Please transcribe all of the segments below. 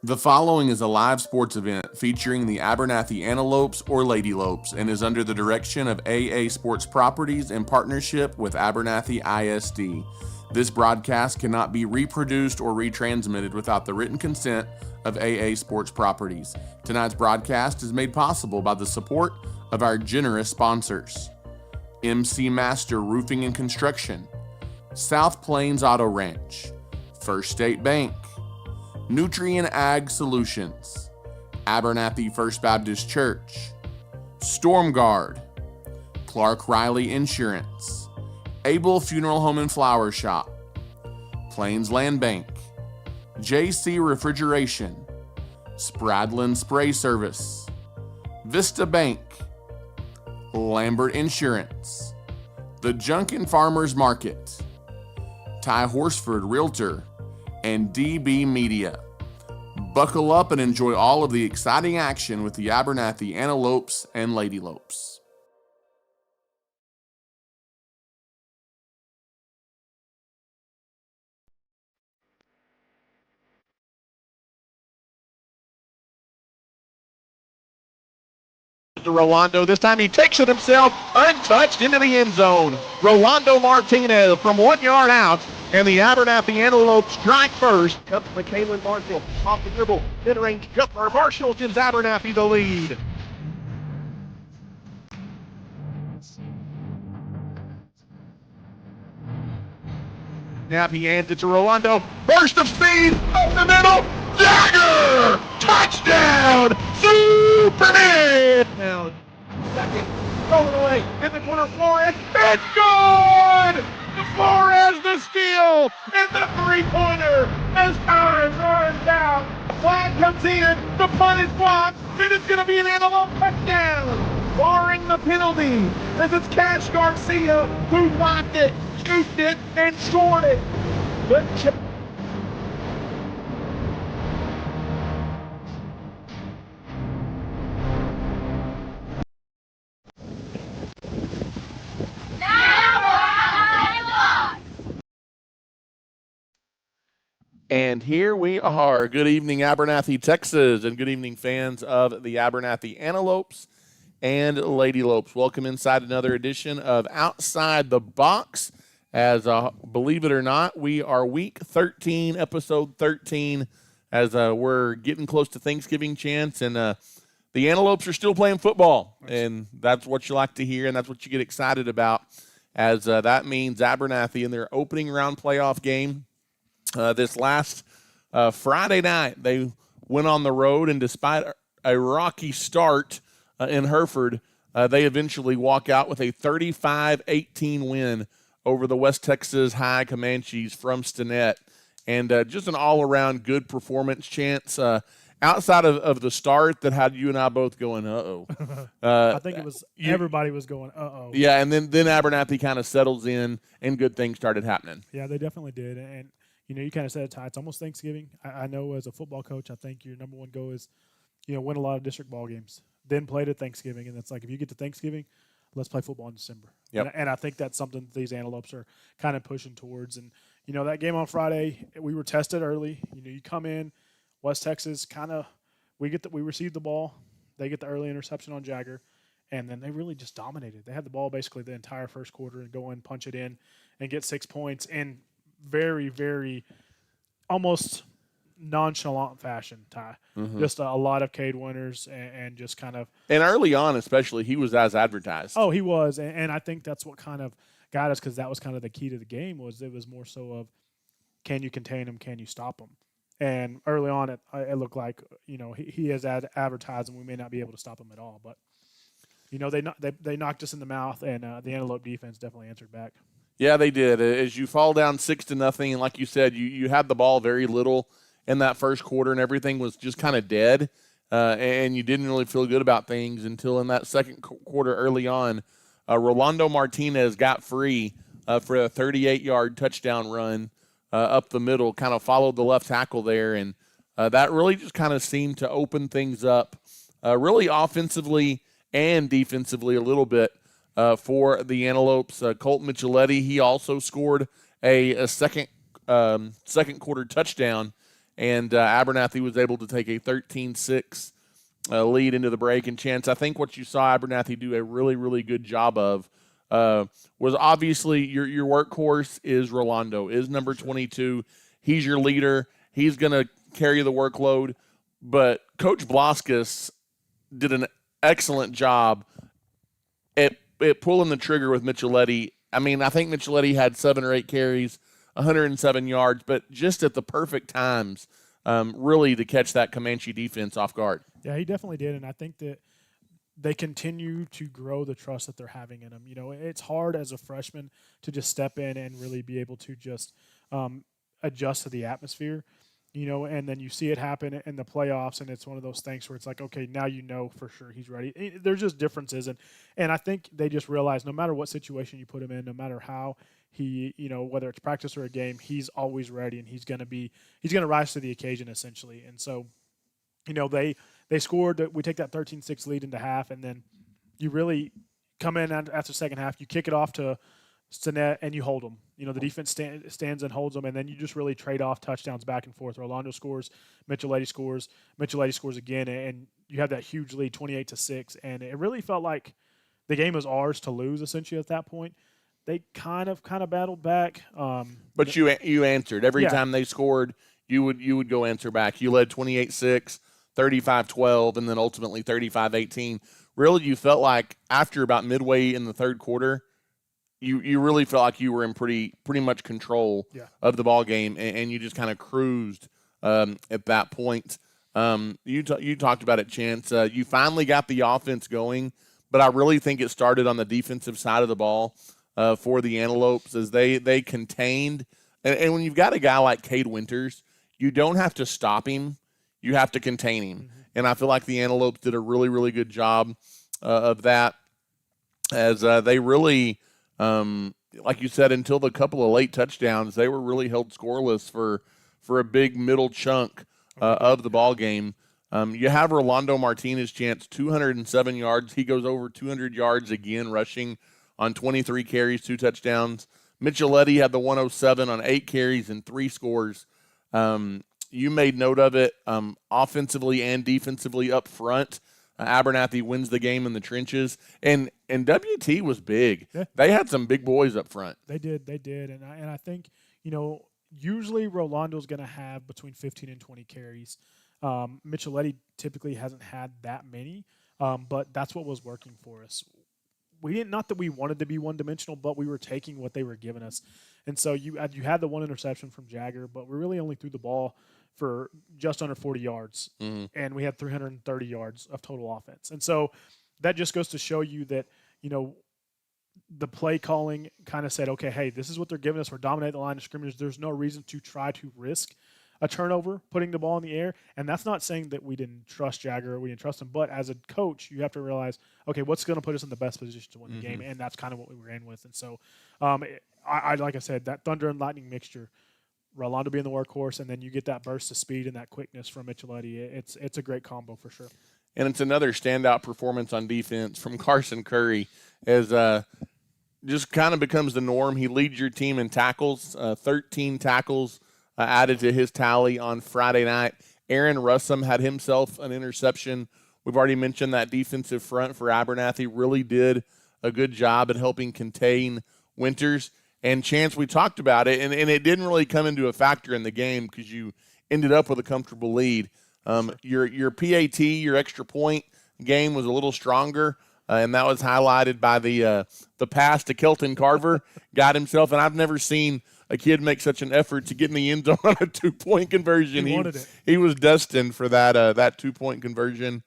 The following is a live sports event featuring the Abernathy Antelopes or Lady Lopes and is under the direction of AA Sports Properties in partnership with Abernathy AISD. This broadcast cannot be reproduced or retransmitted without the written consent of AA Sports Properties. Tonight's broadcast is made possible by the support of our generous sponsors: MC Master Roofing and Construction, South Plains Auto Ranch, First State Bank, Nutrient Ag Solutions, Abernathy First Baptist Church, Storm Guard, Clark Riley Insurance, Able Funeral Home and Flower Shop, Plains Land Bank, JC Refrigeration, Spradlin Spray Service, Vista Bank, Lambert Insurance, The Junkin Farmers Market, Ty Horsford Realtor, and DB Media. Buckle up and enjoy all of the exciting action with the Abernathy Antelopes and Lady Lopes. To Rolando. This time he takes it himself, untouched, into the end zone. Rolando Martinez from 1 yard out, and the Abernathy Antelopes strike first. Up to Kalen Marshall off the dribble. Mid-range jumper. Marshall gives Abernathy the lead. Now he hands it to Rolando. Burst of speed up the middle. Dagger! Touchdown! Superman! Now, second, rolling away in the corner. Flores. It's good! Flores the steal and the three-pointer as time runs out. Flag comes in. The punt is blocked, and it's going to be an Antelope touchdown, barring the penalty, as it's Cash Garcia who blocked it, scooped it, and scored it. But And here we are. Good evening, Abernathy, Texas, and good evening, fans of the Abernathy Antelopes and Lady Lopes. Welcome inside another edition of Outside the Box. As believe it or not, we are week 13, episode 13, as we're getting close to Thanksgiving chance, and the Antelopes are still playing football, and that's what you like to hear, and that's what you get excited about, as that means Abernathy in their opening round playoff game this last Friday night, they went on the road, and despite a rocky start in Hereford, they eventually walk out with a 35-18 win over the West Texas High Comanches from Stinnett. And just an all-around good performance, Chance. Outside of the start that had you and I both going, uh-oh. I think it was everybody was going, uh-oh. Yeah, and then Abernathy kind of settles in, and good things started happening. Yeah, they definitely did. And you kind of said it, Ty. It's almost Thanksgiving. I know as a football coach, I think your number one goal is, win a lot of district ball games, then play to Thanksgiving. And it's like, if you get to Thanksgiving, let's play football in December. Yep. And I think that's something that these Antelopes are kind of pushing towards. And, that game on Friday, we were tested early. You come in, West Texas we receive the ball. They get the early interception on Jagger. And then they really just dominated. They had the ball basically the entire first quarter and go in, punch it in, and get 6 points in very, very almost nonchalant fashion, Ty. Mm-hmm. Just a lot of Cade winners and just kind of. And early on, especially, he was as advertised. Oh, he was. And I think that's what kind of got us, because that was kind of the key to the game. It was more so of, can you contain him? Can you stop him? And early on, it looked like, he is advertised, and we may not be able to stop him at all. But, they knocked us in the mouth, and the Antelope defense definitely answered back. Yeah, they did. As you fall down 6-0, and like you said, you had the ball very little in that first quarter, and everything was just kind of dead, and you didn't really feel good about things until in that second quarter early on, Rolando Martinez got free for a 38-yard touchdown run up the middle, kind of followed the left tackle there, and that really just kind of seemed to open things up really offensively and defensively a little bit. For the Antelopes, Colt Micheletti, he also scored a second quarter touchdown, and Abernathy was able to take a 13-6 lead into the break. And Chance, I think what you saw Abernathy do a really, really good job of was obviously your workhorse is Rolando, is number 22. He's your leader. He's going to carry the workload. But Coach Blaskus did an excellent job at pulling the trigger with Micheletti. I mean, I think Micheletti had 7 or 8 carries, 107 yards, but just at the perfect times, really to catch that Comanche defense off guard. Yeah, he definitely did, and I think that they continue to grow the trust that they're having in him. You know, it's hard as a freshman to just step in and really be able to just adjust to the atmosphere, you know, and then you see it happen in the playoffs, and it's one of those things where it's like, okay, now you know for sure he's ready. There's just differences, and I think they just realize no matter what situation you put him in, no matter how he, you know, whether it's practice or a game, he's always ready, and he's going to rise to the occasion essentially. And so, you know, they scored. We take that 13-6 lead into half, and then you really come in after the second half. You kick it off to Stinnett, and you hold them. You know, the defense stands and holds them, and then you just really trade off touchdowns back and forth. Rolando scores, Micheletti scores again, and you have that huge lead, 28-6. And it really felt like the game was ours to lose essentially at that point. They kind of battled back. But you answered every time they scored. You would go answer back. You led 28-6. 35-12, and then ultimately 35-18. Really, you felt like after about midway in the third quarter, you really felt like you were in pretty much control of the ball game, and you just kind of cruised at that point. You talked about it, Chance. You finally got the offense going, but I really think it started on the defensive side of the ball for the Antelopes as they contained. And when you've got a guy like Cade Winters, you don't have to stop him. You have to contain him. Mm-hmm. And I feel like the Antelopes did a really, really good job of that as they really, like you said, until the couple of late touchdowns, they were really held scoreless for a big middle chunk of the ball game. You have Rolando Martinez, Chance, 207 yards. He goes over 200 yards again, rushing on 23 carries, 2 touchdowns. Micheletti had the 107 on 8 carries and 3 scores. You made note of it offensively and defensively up front. Abernathy wins the game in the trenches. And WT was big. Yeah. They had some big boys up front. They did. And I think, you know, usually Rolando's going to have between 15 and 20 carries. Micheletti typically hasn't had that many, but that's what was working for us. Not that we wanted to be one-dimensional, but we were taking what they were giving us. And so you had the 1 interception from Jagger, but we really only threw the ball for just under 40 yards, and we had 330 yards of total offense. And so that just goes to show you that, you know, the play calling kind of said, okay, hey, this is what they're giving us. We're dominating the line of scrimmage. There's no reason to try to risk a turnover, putting the ball in the air. And that's not saying that we didn't trust Jagger or we didn't trust him. But as a coach, you have to realize, okay, what's going to put us in the best position to win the game? And that's kind of what we ran with. And so, I like I said, that thunder and lightning mixture, Rolando being the workhorse, and then you get that burst of speed and that quickness from Micheletti. It's a great combo for sure. And it's another standout performance on defense from Carson Curry as just kind of becomes the norm. He leads your team in tackles, 13 tackles added to his tally on Friday night. Aaron Russum had himself an interception. We've already mentioned that defensive front for Abernathy really did a good job at helping contain Winters. And Chance, we talked about it, and it didn't really come into a factor in the game because you ended up with a comfortable lead. Your PAT, your extra point game was a little stronger, and that was highlighted by the pass to Kelton Carver. Got himself, and I've never seen a kid make such an effort to get in the end zone on a 2-point conversion. He wanted it. He was destined for that 2-point conversion.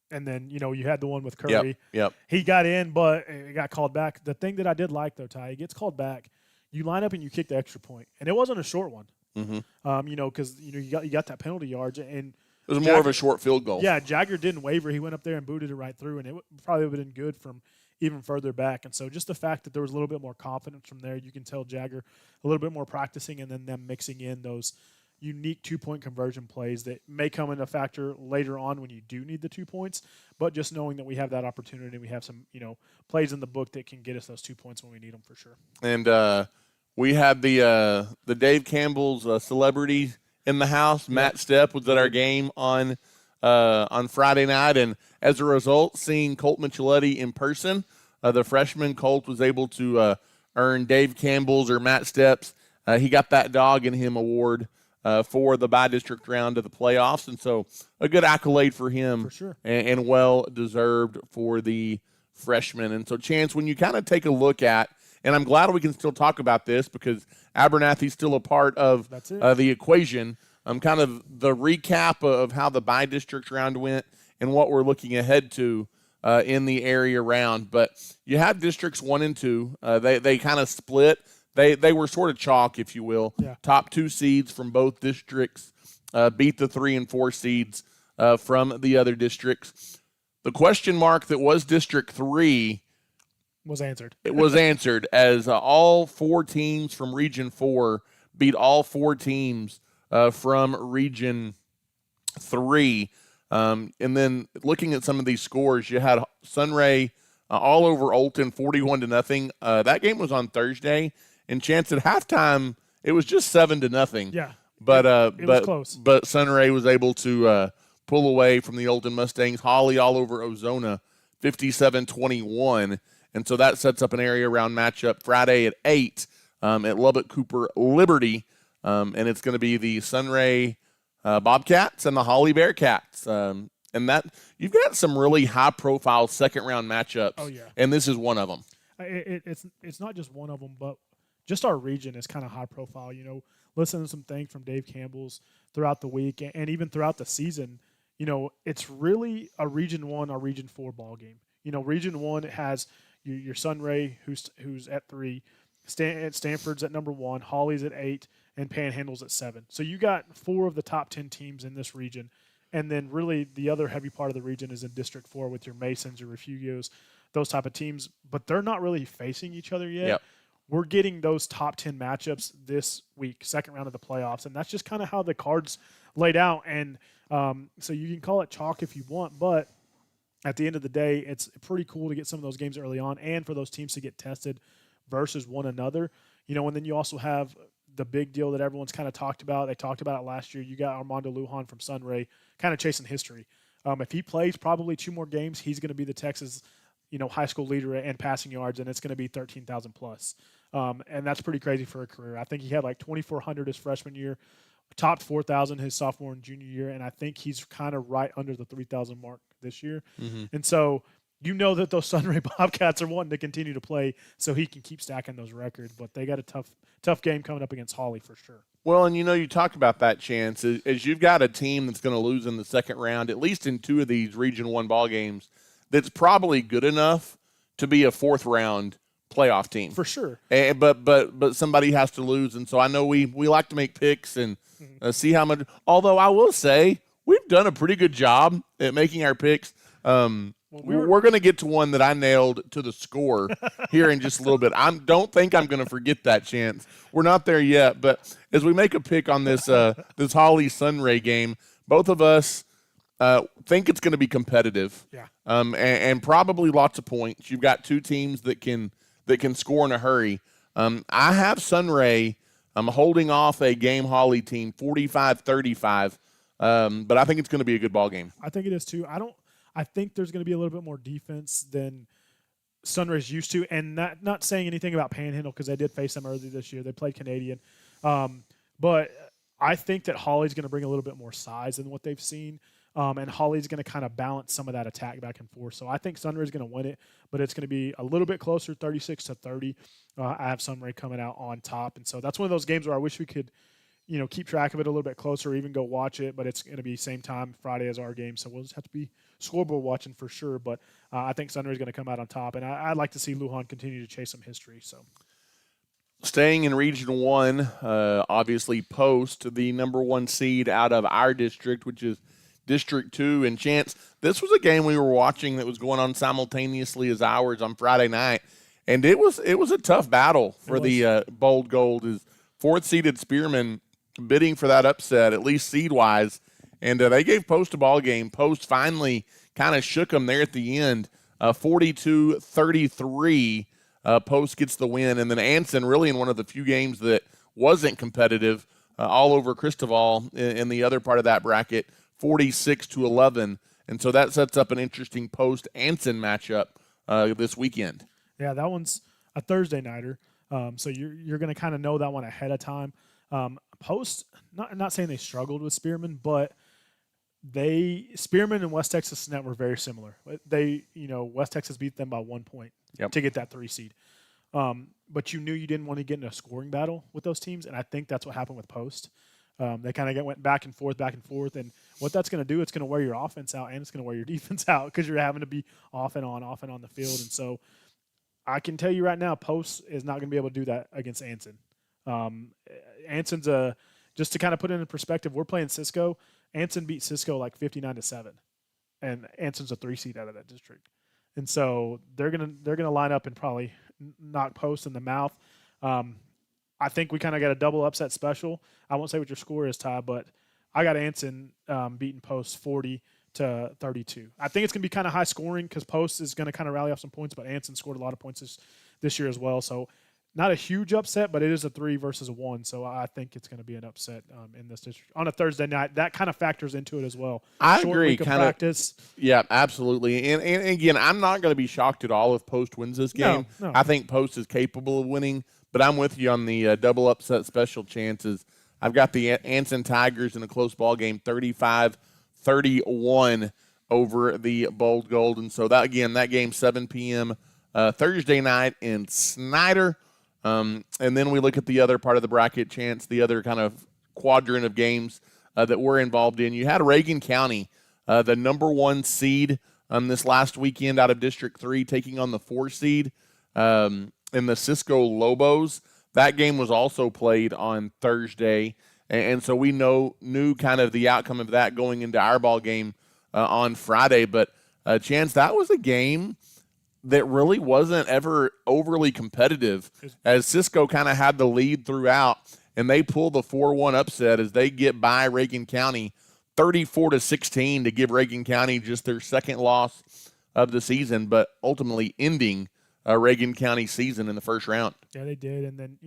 And then, you know, you had the one with Curry. Yep. He got in, but it got called back. The thing that I did like, though, Ty, he gets called back. You line up and you kick the extra point. And it wasn't a short one. You know, because, you know, you got that penalty yards. And it was more of a short field goal. Yeah, Jagger didn't waver. He went up there and booted it right through, and it probably would have been good from even further back. And so just the fact that there was a little bit more confidence from there, you can tell Jagger a little bit more practicing and then them mixing in those unique 2-point conversion plays that may come into factor later on when you do need the 2 points, but just knowing that we have that opportunity, we have some, you know, plays in the book that can get us those 2 points when we need them for sure. And we had the Dave Campbell's celebrity in the house. Matt Stepp was at our game on Friday night, and as a result, seeing Colt Micheletti in person, the freshman Colt was able to earn Dave Campbell's or Matt Stepp's. He got that dog in him award for the by-district round of the playoffs, and so a good accolade for him, for sure, and well-deserved for the freshman. And so, Chance, when you kind of take a look at, and I'm glad we can still talk about this because Abernathy's still a part of the equation, kind of the recap of how the by-district round went and what we're looking ahead to in the area round. But you have districts 1 and 2. They kind of split. They were sort of chalk, if you will. Yeah. Top 2 seeds from both districts beat the 3 and 4 seeds from the other districts. The question mark that was District 3 was answered. It was answered as all 4 teams from Region 4 beat all 4 teams from Region 3. And then looking at some of these scores, you had Sunray all over Olton, 41-0. That game was on Thursday, and Chance at halftime it was just 7-0. Yeah, but it was close. But Sunray was able to pull away from the Olton Mustangs. Holly all over Ozona, 57-21. And so that sets up an area round matchup Friday at 8 at Lubbock Cooper Liberty. And it's going to be the Sunray Bobcats and the Holly Bearcats. And that you've got some really high-profile second-round matchups. Oh, yeah. And this is one of them. It's not just one of them, but just our region is kind of high-profile. You know, listening to some things from Dave Campbell's throughout the week and even throughout the season, you know, it's really a Region 1 or Region 4 ball game. You know, Region 1 has your Sunray, who's at 3, Stanford's at number 1, Holly's at 8, and Panhandle's at 7. So you got 4 of the top 10 teams in this region. And then really the other heavy part of the region is in District 4 with your Masons, your Refugios, those type of teams. But they're not really facing each other yet. Yep. We're getting those top 10 matchups this week, second round of the playoffs. And that's just kind of how the cards laid out. And so you can call it chalk if you want, but at the end of the day, it's pretty cool to get some of those games early on and for those teams to get tested versus one another. You know, and then you also have the big deal that everyone's kind of talked about. They talked about it last year. You got Armando Lujan from Sunray kind of chasing history. If he plays probably 2 more games, he's going to be the Texas, you know, high school leader in passing yards, and it's going to be 13,000 plus. And that's pretty crazy for a career. I think he had like 2,400 his freshman year, topped 4,000 his sophomore and junior year, and I think he's kind of right under the 3,000 mark this year. Mm-hmm. And so you know that those Sunray Bobcats are wanting to continue to play so he can keep stacking those records, but they got a tough game coming up against Holly for sure. Well, and you know, you talked about that, Chance, as you've got a team that's going to lose in the second round, at least in 2 of these Region 1 ball games, that's probably good enough to be a 4th round playoff team. For sure. But somebody has to lose, and so I know we like to make picks and see how much. Although I will say we've done a pretty good job at making our picks. We're going to get to one that I nailed to the score here in just a little bit. I don't think I'm going to forget that, Chance. We're not there yet, but as we make a pick on this this Holly Sunray game, both of us think it's going to be competitive. Yeah. And probably lots of points. You've got 2 teams that can score in a hurry. I have Sunray. I'm holding off a Game Holly team 45-35. But I think it's going to be a good ball game. I think it is too. I think there's going to be a little bit more defense than Sunray's used to, and not saying anything about Panhandle because they did face them earlier this year. They played Canadian. But I think that Holly's going to bring a little bit more size than what they've seen, and Holly's going to kind of balance some of that attack back and forth. So I think Sunray's going to win it, but it's going to be a little bit closer, 36-30. I have Sunray coming out on top, and so that's one of those games where I wish we could – you know, keep track of it a little bit closer or even go watch it, but it's going to be same time Friday as our game, so we'll just have to be scoreboard watching for sure. But I think Sunray is going to come out on top, and I'd like to see Lujan continue to chase some history. So, staying in Region 1, obviously Post, the number 1 seed out of our district, which is District 2. And Chance, this was a game we were watching that was going on simultaneously as ours on Friday night, and it was a tough battle for the Bold Gold. Is 4th-seeded Spearman bidding for that upset, at least seed-wise, and they gave Post a ball game. Post finally kind of shook them there at the end, 42-33. Post gets the win, and then Anson, really in one of the few games that wasn't competitive, all over Cristobal in the other part of that bracket, 46-11. And so that sets up an interesting Post-Anson matchup this weekend. Yeah, that one's a Thursday nighter. So you're going to kind of know that one ahead of time. Post, not saying they struggled with Spearman, but Spearman and West Texas Net were very similar. West Texas beat them by 1 point to get that 3 seed. But you knew you didn't want to get in a scoring battle with those teams, and I think that's what happened with Post. They kind of went back and forth, and what that's going to do, it's going to wear your offense out and it's going to wear your defense out because you're having to be off and on the field. And so I can tell you right now, Post is not going to be able to do that against Anson. Anson's just to kind of put it in perspective, we're playing Cisco. Anson beat Cisco like 59-7, and Anson's a 3 seed out of that district. And so they're gonna line up and probably knock Post in the mouth. I think we kind of got a double upset special. I won't say what your score is, Ty, but I got Anson beating Post 40-32. I think it's going to be kind of high scoring because Post is going to kind of rally off some points, but Anson scored a lot of points this year as well. So not a huge upset, but it is a 3 versus a 1. So I think it's going to be an upset in this district on a Thursday night. That kind of factors into it as well. I Short agree. Week of practice. Yeah, absolutely. And again, I'm not going to be shocked at all if Post wins this game. No. I think Post is capable of winning, but I'm with you on the double upset special chances. I've got the Anson Tigers in a close ball game, 35-31 over the Bold Gold. And so that game 7 p.m. Thursday night in Snyder. And then we look at the other part of the bracket, Chance, the other kind of quadrant of games that we're involved in. You had Reagan County, the number 1 seed this last weekend out of District 3, taking on the 4 seed in the Cisco Lobos. That game was also played on Thursday, and so we knew kind of the outcome of that going into our ball game on Friday. But, Chance, that was a game that really wasn't ever overly competitive, as Cisco kind of had the lead throughout, and they pull the 4-1 upset as they get by Reagan County 34-16 to give Reagan County just their second loss of the season, but ultimately ending Reagan County season in the first round. Yeah, they did. And then,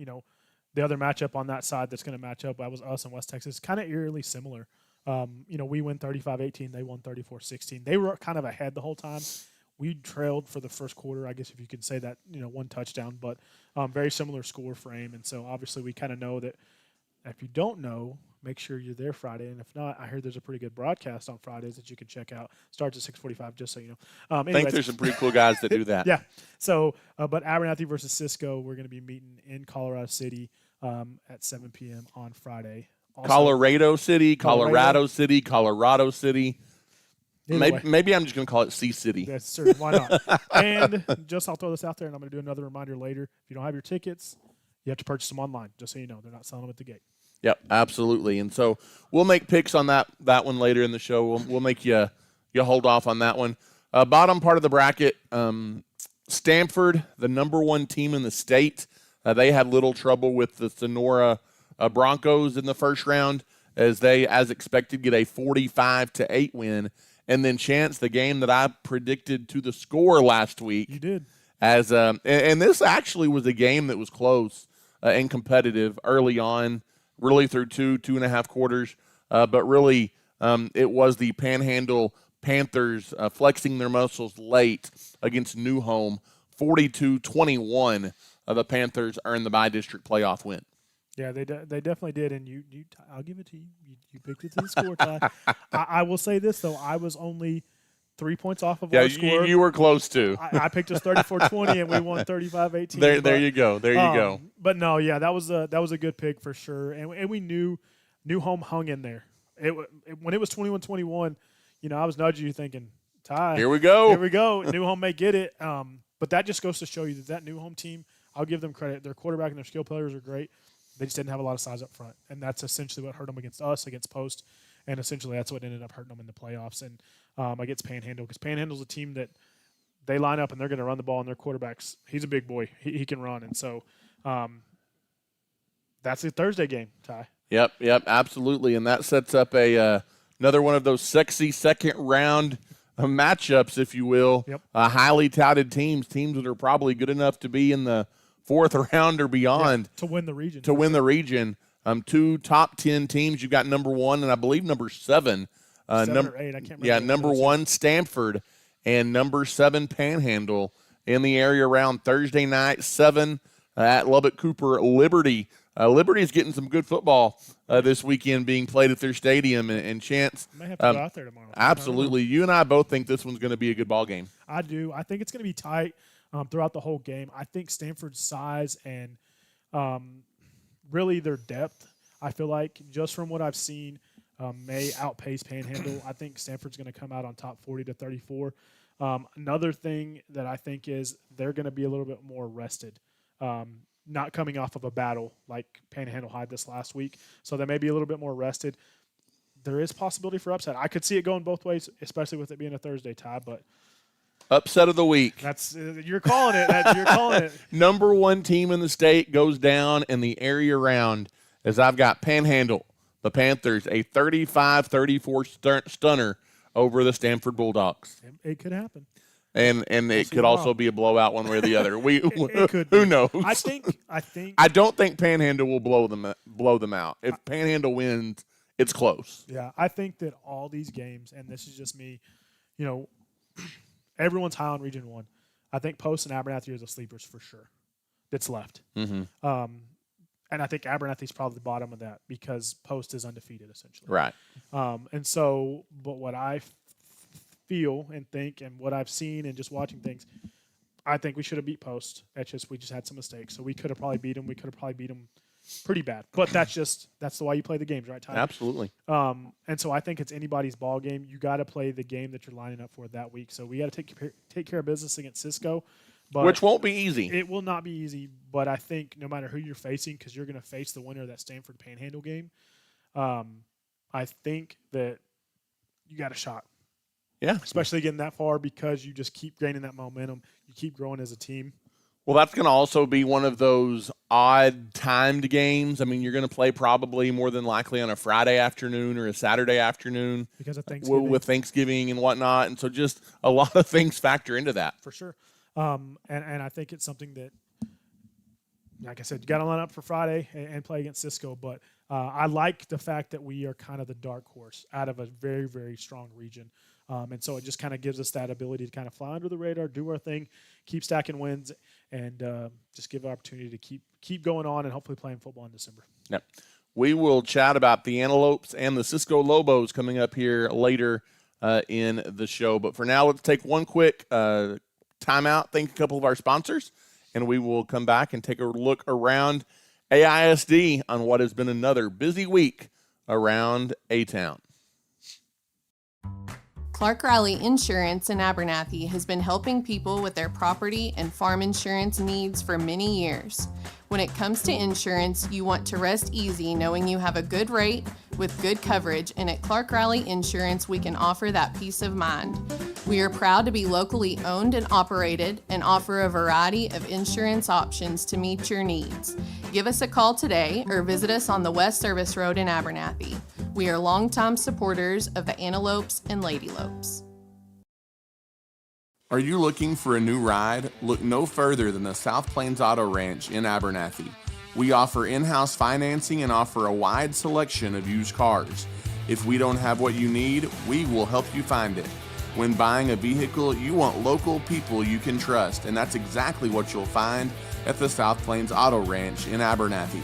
the other matchup on that side that's going to match up, that was us and West Texas, kind of eerily similar. We win 35-18. They won 34-16. They were kind of ahead the whole time. We trailed for the first quarter, I guess if you could say that, 1 touchdown, but very similar score frame. And so obviously we kind of know that if you don't know, make sure you're there Friday. And if not, I heard there's a pretty good broadcast on Fridays that you can check out. Starts at 6:45, just so you know. I think there's some pretty cool guys that do that. Yeah. So, but Abernathy versus Cisco, we're going to be meeting in Colorado City at 7 p.m. on Friday. Also, Colorado City. Maybe I'm just going to call it C-City. Yes, sir. Why not? And I'll throw this out there, and I'm going to do another reminder later. If you don't have your tickets, you have to purchase them online, just so you know. They're not selling them at the gate. Yep, absolutely. And so we'll make picks on that one later in the show. We'll make you hold off on that one. Bottom part of the bracket, Stanford, the number 1 team in the state. They had little trouble with the Sonora Broncos in the first round as they, as expected, get a 45-8 win. And then, Chance, the game that I predicted to the score last week. You did. And this actually was a game that was close and competitive early on, really through 2.5 quarters. But really, it was the Panhandle Panthers flexing their muscles late against New Home, 42-21. The Panthers earned the by-district playoff win. Yeah, they definitely did, and you I'll give it to you. You picked it to the score, Ty. I will say this, though. I was only 3 points off of our score. You were close, too. I picked us 34-20, and we won 35-18. There you go. There you go. But, no, yeah, that was a good pick for sure, and we knew New Home hung in there. When it was 21-21, I was nudging you thinking, Ty. Here we go. New Home may get it. But that just goes to show you that New Home team, I'll give them credit. Their quarterback and their skill players are great. They just didn't have a lot of size up front, and that's essentially what hurt them against us, against Post, and essentially that's what ended up hurting them in the playoffs and against Panhandle, because Panhandle's a team that they line up and they're going to run the ball, and their quarterback's he's a big boy. He can run, and so that's the Thursday game, Ty. Yep, absolutely, and that sets up another one of those sexy second round matchups, if you will. Yep. Highly touted teams that are probably good enough to be in the fourth round or beyond to win the region. Two top 10 teams. You've got number 1 and I believe number 7. 7 or 8, I can't remember. Yeah, number 1 Stanford and number 7 Panhandle in the area around Thursday night, 7 at Lubbock Cooper Liberty. Liberty is getting some good football this weekend being played at their stadium. And Chance, I may have to go out there tomorrow. Absolutely. You and I both think this one's going to be a good ball game. I do. I think it's going to be tight throughout the whole game. I think Stanford's size and really their depth, I feel like, just from what I've seen, may outpace Panhandle. I think Stanford's going to come out on top 40-34. Another thing that I think is they're going to be a little bit more rested, not coming off of a battle like Panhandle had this last week. So they may be a little bit more rested. There is possibility for upset. I could see it going both ways, especially with it being a Thursday tie, but upset of the week. That's you're calling it. You're calling it. Number 1 team in the state goes down in the area round as I've got Panhandle, the Panthers, a 35-34 stunner over the Stanford Bulldogs. It could happen. And it could also be a blowout one way or the other. It could who knows? I don't think Panhandle will blow them out. If Panhandle wins, it's close. Yeah, I think that all these games, and this is just me, everyone's high on Region 1. I think Post and Abernathy are the sleepers for sure that's left. Mm-hmm. And I think Abernathy's probably the bottom of that because Post is undefeated essentially. Right. And so, but what I feel and think and what I've seen and just watching things, I think we should have beat Post. We just had some mistakes. So we could have probably beat them. We could have probably beat them pretty bad. But that's the way you play the games, right, Tyler? Absolutely. And so I think it's anybody's ball game. You got to play the game that you're lining up for that week. So we got to take care of business against Cisco. But which won't be easy. It will not be easy, but I think no matter who you're facing, because you're going to face the winner of that Stanford Panhandle game, I think that you got a shot. Yeah. Especially getting that far because you just keep gaining that momentum. You keep growing as a team. Well, that's going to also be one of those odd timed games. I mean, you're going to play probably more than likely on a Friday afternoon or a Saturday afternoon. Because of Thanksgiving. With Thanksgiving and whatnot. And so just a lot of things factor into that. For sure. And I think it's something that, like I said, you got to line up for Friday and play against Cisco. But I like the fact that we are kind of the dark horse out of a very, very strong region. And so it just kind of gives us that ability to kind of fly under the radar, do our thing, keep stacking wins, and just give an opportunity to keep going on and hopefully playing football in December. Yep. We will chat about the Antelopes and the Cisco Lobos coming up here later in the show. But for now, let's take one quick timeout, thank a couple of our sponsors, and we will come back and take a look around AISD on what has been another busy week around A-Town. Clark Riley Insurance in Abernathy has been helping people with their property and farm insurance needs for many years. When it comes to insurance, you want to rest easy knowing you have a good rate with good coverage, and at Clark Riley Insurance, we can offer that peace of mind. We are proud to be locally owned and operated and offer a variety of insurance options to meet your needs. Give us a call today or visit us on the West Service Road in Abernathy. We are longtime supporters of the Antelopes and Lady Lopes. Are you looking for a new ride? Look no further than the South Plains Auto Ranch in Abernathy. We offer in-house financing and offer a wide selection of used cars. If we don't have what you need, we will help you find it. When buying a vehicle, you want local people you can trust, and that's exactly what you'll find at the South Plains Auto Ranch in Abernathy.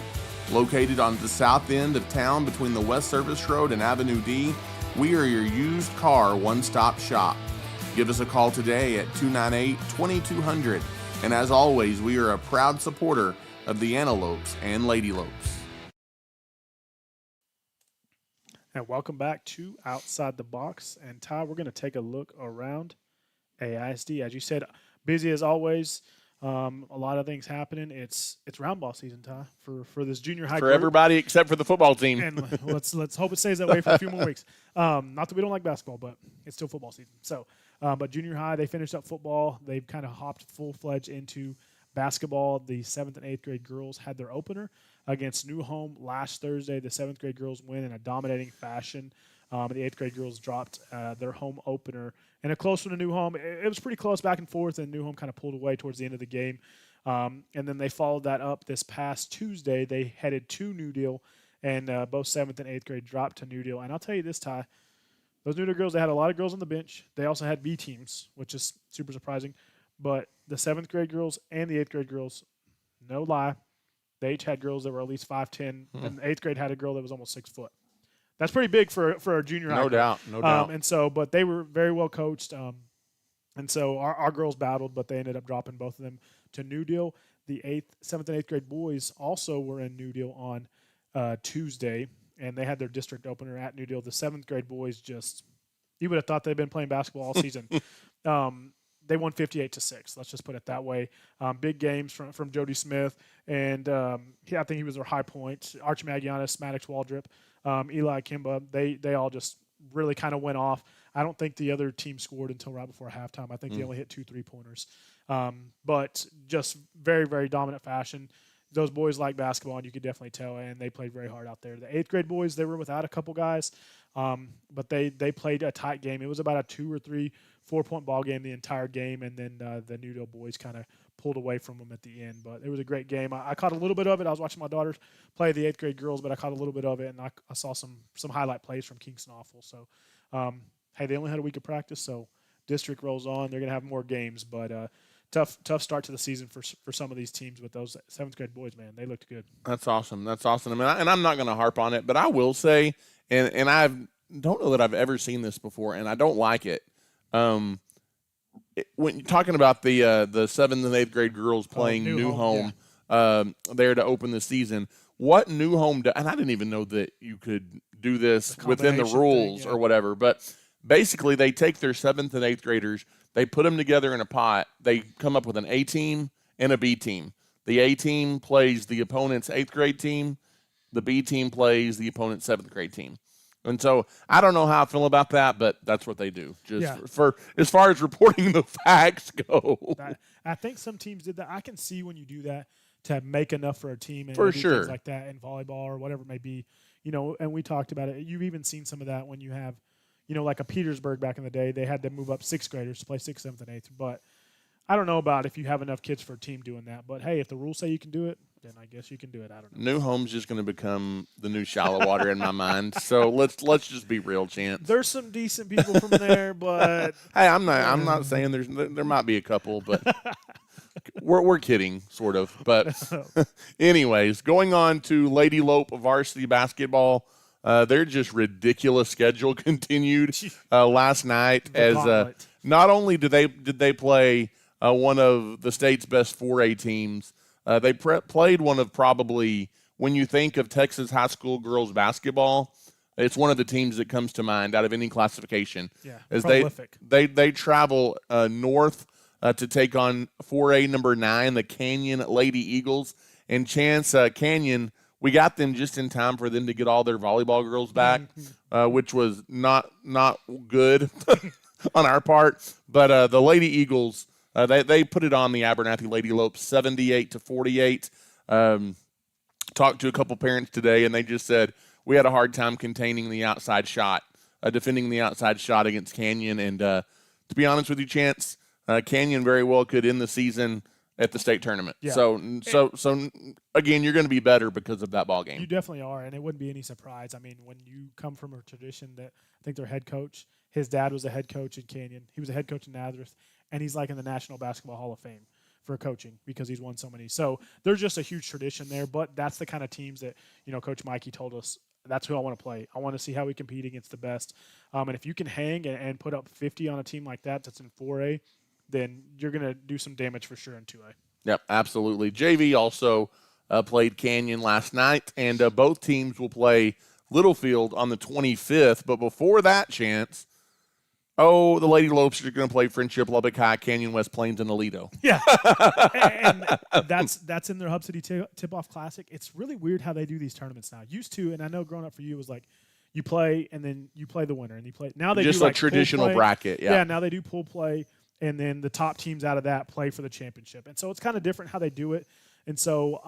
Located on the south end of town between the West Service Road and Avenue D, we are your used car one-stop shop. Give us a call today at 298-2200. And as always, we are a proud supporter of the Antelopes and Lady Lopes. And welcome back to Outside the Box. And Ty, we're going to take a look around AISD. As you said, busy as always. A lot of things happening. It's round ball season, Ty, for this junior high for group. Everybody except for the football team. And let's hope it stays that way for a few more weeks. Not that we don't like basketball, but it's still football season. So, but junior high, they finished up football. They've kind of hopped full-fledged into basketball. The 7th and 8th grade girls had their opener against New Home last Thursday. The 7th grade girls win in a dominating fashion. The 8th grade girls dropped their home opener in a close one to New Home. It was pretty close back and forth, and New Home kind of pulled away towards the end of the game. And then they followed that up this past Tuesday. They headed to New Deal and both 7th and 8th grade dropped to New Deal. And I'll tell you this, Ty, those New Deal girls, they had a lot of girls on the bench. They also had B teams, which is super surprising. But the 7th grade girls and the 8th grade girls, no lie, they each had girls that were at least 5'10", and the 8th grade had a girl that was almost 6 foot. That's pretty big for a junior high. No doubt. And so, but they were very well coached. And so our girls battled, but they ended up dropping both of them to New Deal. The 7th and 8th grade boys also were in New Deal on Tuesday, and they had their district opener at New Deal. The 7th grade boys you would have thought they'd been playing basketball all season. They won 58-6. Let's just put it that way. Big games from Jody Smith, and I think he was their high point. Archie Magianis, Maddox Waldrop, Eli Kimba. They all just really kind of went off. I don't think the other team scored until right before halftime. I think they only hit 2 3-pointers. But just very, very dominant fashion. Those boys like basketball, and you could definitely tell, and they played very hard out there. The 8th grade boys, they were without a couple guys, but they played a tight game. It was about a 2 or 3 4-point ball game the entire game, and then the New Deal boys kind of pulled away from them at the end. But it was a great game. I caught a little bit of it. I was watching my daughters play the 8th grade girls, but I caught a little bit of it, and I saw some highlight plays from Kingston Awful. So, hey, they only had a week of practice, so district rolls on. They're going to have more games, but tough start to the season for some of these teams. But those 7th grade boys, man, they looked good. That's awesome. I mean, and I'm not going to harp on it, but I will say, and I don't know that I've ever seen this before, and I don't like it. When you're talking about the 7th and 8th grade girls playing New Home there to open the season, what New Home and I didn't even know that you could do this within the rules or whatever, but basically they take their 7th and 8th graders, they put them together in a pot, they come up with an A team and a B team. The A team plays the opponent's 8th grade team, the B team plays the opponent's 7th grade team. And so I don't know how I feel about that, but that's what they do. For as far as reporting the facts go. I think some teams did that. I can see when you do that to make enough for a team and for do sure things like that in volleyball or whatever it may be. And we talked about it. You've even seen some of that when you have, like a Petersburg back in the day. They had to move up 6th graders to play 6th, 7th, and 8th. But I don't know about if you have enough kids for a team doing that. But, hey, if the rules say you can do it, then I guess you can do it. I don't know. New Home's just going to become the new Shallow Water in my mind. So let's just be real, Chance. There's some decent people from there, but hey, I'm not saying there might be a couple, but we're kidding, sort of. But anyways, going on to Lady Lope varsity basketball. Their just ridiculous schedule continued last night as not only did they play one of the state's best 4A teams. They played one of probably, when you think of Texas high school girls basketball, it's one of the teams that comes to mind out of any classification. Yeah, as prolific. They travel north to take on 4A number 9, the Canyon Lady Eagles. And Chance, Canyon, we got them just in time for them to get all their volleyball girls back, which was not good on our part. But the Lady Eagles, they put it on the Abernathy Lady Lopes 78-48. Talked to a couple parents today, and they just said we had a hard time containing the outside shot, defending the outside shot against Canyon. And to be honest with you, Chance, Canyon very well could end the season at the state tournament. Yeah. So again, you're going to be better because of that ball game. You definitely are, and it wouldn't be any surprise. I mean, when you come from a tradition that I think their head coach, his dad was a head coach in Canyon. He was a head coach in Nazareth. And he's like in the National Basketball Hall of Fame for coaching because he's won so many. So there's just a huge tradition there, but that's the kind of teams that, Coach Mikey told us, that's who I want to play. I want to see how we compete against the best. And if you can hang and put up 50 on a team like that's in 4A, then you're going to do some damage for sure in 2A. Yep, absolutely. JV also played Canyon last night, and both teams will play Littlefield on the 25th. But before that, Chance, the Lady Lopes are going to play Frenship, Lubbock High, Canyon, West Plains, and Aledo. Yeah, and that's in their Hub City Tip-Off Classic. It's really weird how they do these tournaments now. Used to, and I know growing up for you, it was like you play and then you play the winner, and you play. Now they just do like traditional bracket. Yeah, now they do pool play, and then the top teams out of that play for the championship. And so it's kind of different how they do it. And so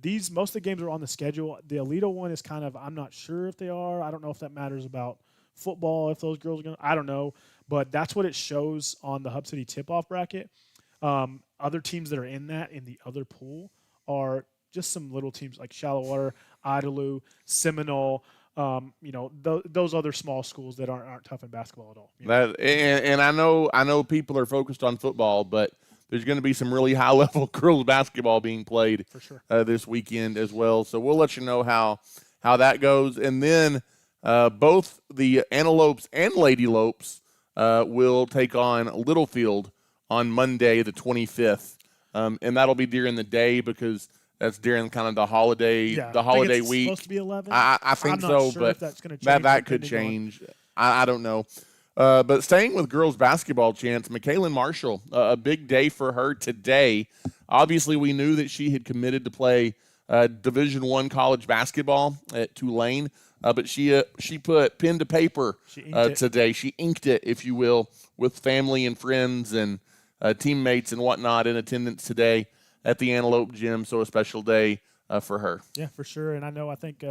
most of the games are on the schedule. The Aledo one is kind of, I'm not sure if they are. I don't know if that matters about football, if those girls are going to, I don't know. But that's what it shows on the Hub City tip-off bracket. Other teams that are in the other pool are just some little teams like Shallow Water. Idalou, Seminole, those other small schools that aren't tough in basketball at all. And I know people are focused on football, but there's going to be some really high level girls basketball being played for sure this weekend as well. So we'll let you know how that goes, and then both the Antelopes and Lady Lopes will take on Littlefield on Monday the 25th, and that'll be during the day because that's during kind of the holiday week. Supposed to be 11. I think I'm not so, sure but if that's going to change. That could change. I don't know. But staying with girls basketball, Chance, Michaela Marshall, a big day for her today. Obviously, we knew that she had committed to play Division I college basketball at Tulane, but she put pen to paper today. She inked it, if you will, with family and friends and teammates and whatnot in attendance today at the Antelope Gym. So a special day for her. Yeah, for sure. And I think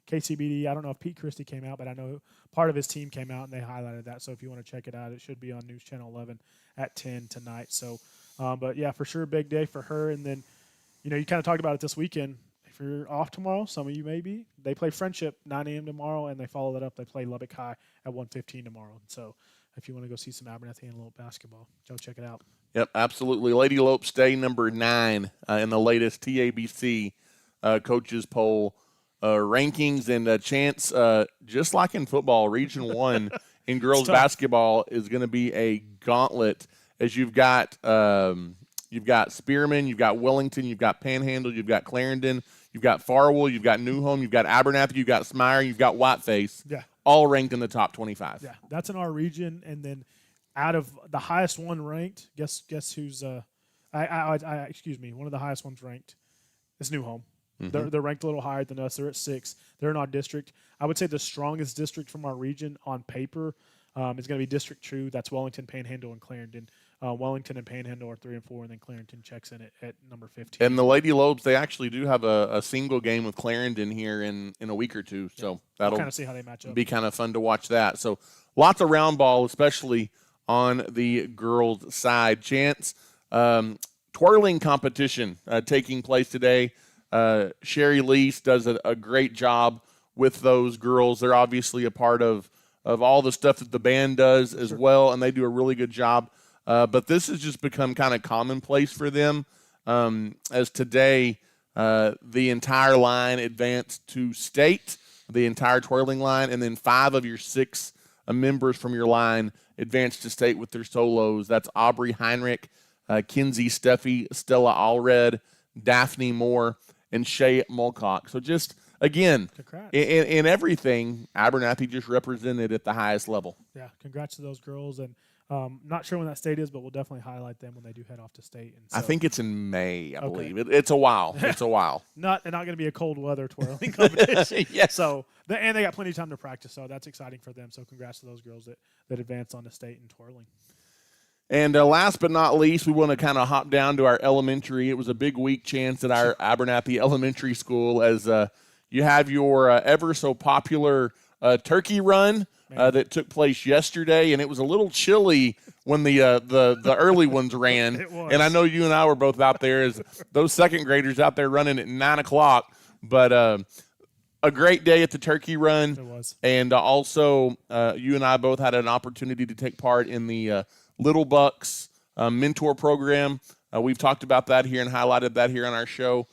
KCBD, I don't know if Pete Christie came out, but I know part of his team came out and they highlighted that. So if you want to check it out, it should be on News Channel 11 at 10 tonight. So, but yeah, for sure, big day for her. And then, you kind of talked about it this weekend. If you're off tomorrow, some of you may be. They play Frenship 9 a.m. tomorrow, and they follow that up. They play Lubbock High at 1:15 tomorrow. So if you want to go see some Abernathy and Lope basketball, go check it out. Yep, absolutely. Lady Lopes stay number 9 in the latest TABC coaches poll rankings, and Chance, just like in football, Region 1 in girls basketball is going to be a gauntlet, as you've got Spearman, you've got Wellington, you've got Panhandle, you've got Clarendon, you've got Farwell, you've got Newhome, you've got Abernathy, you've got Smyre, you've got Whiteface, all ranked in the top 25. Yeah, that's in our region, and then out of the highest one ranked, guess who's excuse me, one of the highest ones ranked is Newhome. Mm-hmm. They're ranked a little higher than us. They're at 6. They're in our district. I would say the strongest district from our region on paper is going to be District 2. That's Wellington, Panhandle, and Clarendon. Wellington and Panhandle are 3 and 4, and then Clarendon checks in at number 15. And the Lady Lopes, they actually do have a single game with Clarendon here in a week or two. So that'll kind of see how they match up. Be kind of fun to watch that. So lots of round ball, especially on the girls' side. Chance, twirling competition taking place today. Sherry Lease does a great job with those girls. They're obviously a part of all the stuff that the band does as well, and they do a really good job. But this has just become kind of commonplace for them, as today the entire line advanced to state, the entire twirling line, and then 5 of your 6 members from your line advanced to state with their solos. That's Aubrey Heinrich, Kinsey Steffi, Stella Allred, Daphne Moore, and Shay Mulcock. So just, again, in everything, Abernathy just represented at the highest level. Yeah, congrats to those girls. And not sure when that state is, but we'll definitely highlight them when they do head off to state. And so, I think it's in May, I believe. It's a while. It's a while. Not going to be a cold weather twirling competition. Yes. So, and they got plenty of time to practice, so that's exciting for them. So congrats to those girls that advanced on to state in twirling. And last but not least, we want to kind of hop down to our elementary. It was a big week, Chance, at our Abernathy Elementary School, as you have your ever so popular turkey run that took place yesterday, and it was a little chilly when the early ones ran. It was. And I know you and I were both out there as those second graders out there running at 9 o'clock. But a great day at the turkey run. It was. And also you and I both had an opportunity to take part in the Little Bucks mentor program. We've talked about that here and highlighted that here on our show.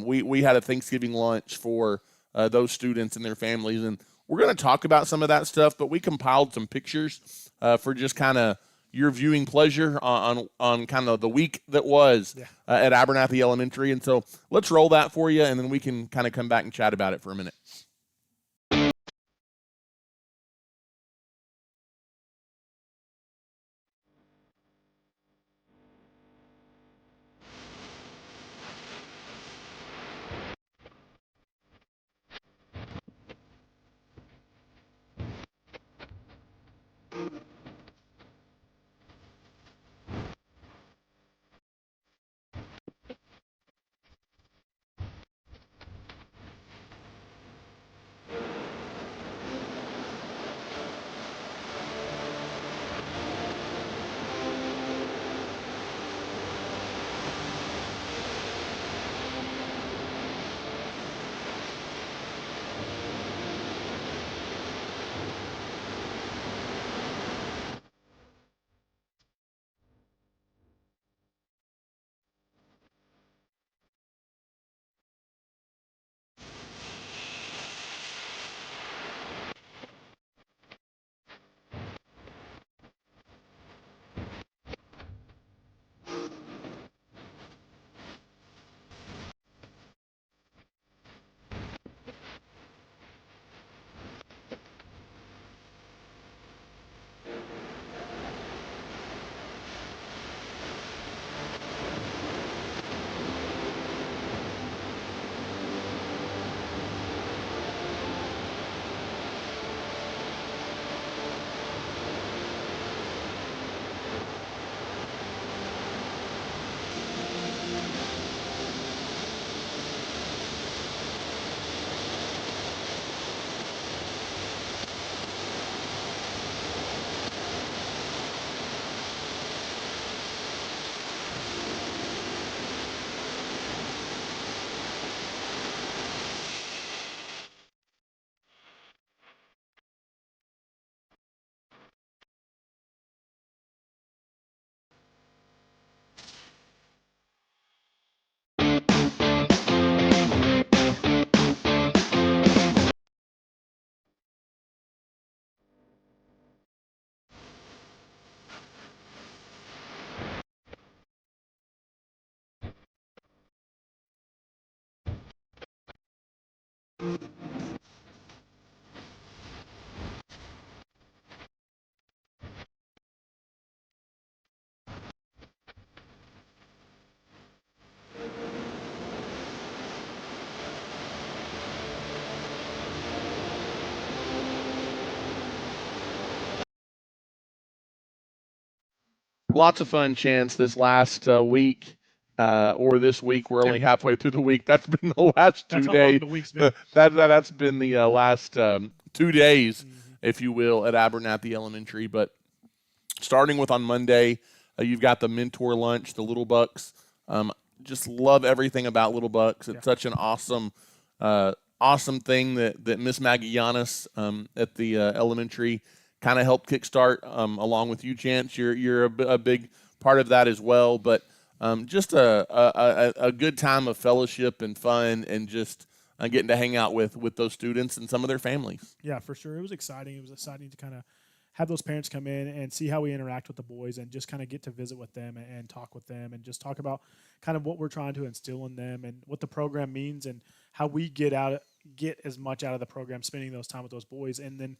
We had a Thanksgiving lunch for those students and their families, and we're going to talk about some of that stuff, but we compiled some pictures for just kind of your viewing pleasure on kind of the week that was at Abernathy Elementary. And so let's roll that for you, and then we can kind of come back and chat about it for a minute. Lots of fun, Chance, this last week. Or this week, we're only halfway through the week. That's been the last 2 That's how long days. the week's been. That's been the last 2 days, Mhm. if you will, at Abernathy Elementary. But starting with on Monday, you've got the mentor lunch, the Little Bucks. Just love everything about Little Bucks. It's such an awesome thing that Miss Maggie Giannis at the elementary kind of helped kickstart, along with you, Chance. You're a big part of that as well. But just a good time of fellowship and fun, and just getting to hang out with those students and some of their families. Yeah, for sure. It was exciting. It was exciting to kind of have those parents come in and see how we interact with the boys, and just kind of get to visit with them and talk with them, and just talk about kind of what we're trying to instill in them and what the program means, and how we get as much out of the program spending those time with those boys. And then,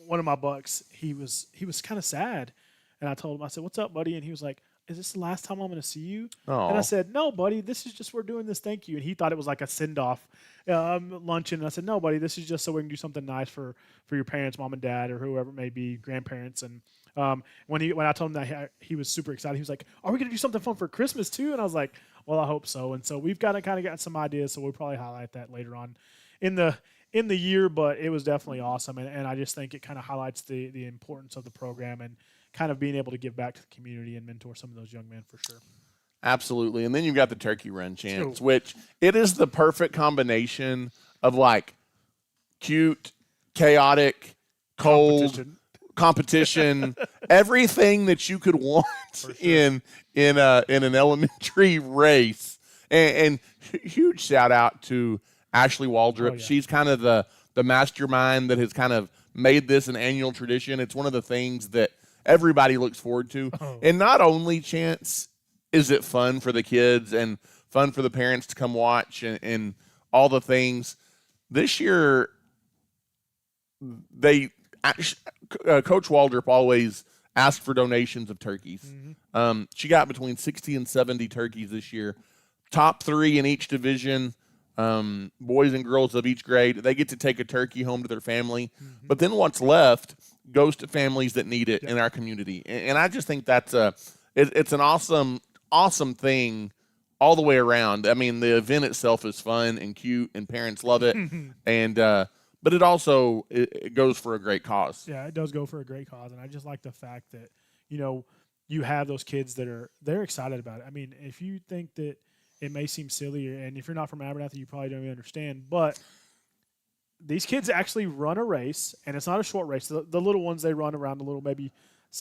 one of my bucks, he was kind of sad, and I told him, I said, "What's up, buddy?" And he was like, "Is this the last time I'm going to see you?" Aww. And I said, "No, buddy, this is just, we're doing this thank you." And he thought it was like a send-off luncheon. And I said, "No, buddy, this is just so we can do something nice for your parents, mom and dad, or whoever it may be, grandparents." And when I told him that, he was super excited. He was like, "Are we going to do something fun for Christmas too?" And I was like, "Well, I hope so." And so we've kind of gotten some ideas, so we'll probably highlight that later on in the year. But it was definitely awesome, and I just think it kind of highlights the importance of the program, and kind of being able to give back to the community and mentor some of those young men, for sure. Absolutely. And then you've got the turkey run, Chance, which it is the perfect combination of like cute, chaotic, cold, competition, everything that you could want in an elementary race. And huge shout out to Ashley Waldrop. Oh, yeah. She's kind of the mastermind that has kind of made this an annual tradition. It's one of the things that everybody looks forward to. Oh. And not only, Chance, is it fun for the kids and fun for the parents to come watch and all the things. This year, Coach Waldrop always asked for donations of turkeys. Mm-hmm. She got between 60 and 70 turkeys this year. Top 3 in each division, boys and girls of each grade. They get to take a turkey home to their family. Mm-hmm. But then what's left goes to families that need it in our community. And I just think that's it's an awesome thing all the way around. I mean, the event itself is fun and cute, and parents love it. And but it also it goes for a great cause. Yeah, it does go for a great cause, and I just like the fact that you have those kids that they're excited about it. I mean, if you think that it may seem silly, and if you're not from Abernathy, you probably don't even understand, but these kids actually run a race, and it's not a short race. The little ones, they run around a little, maybe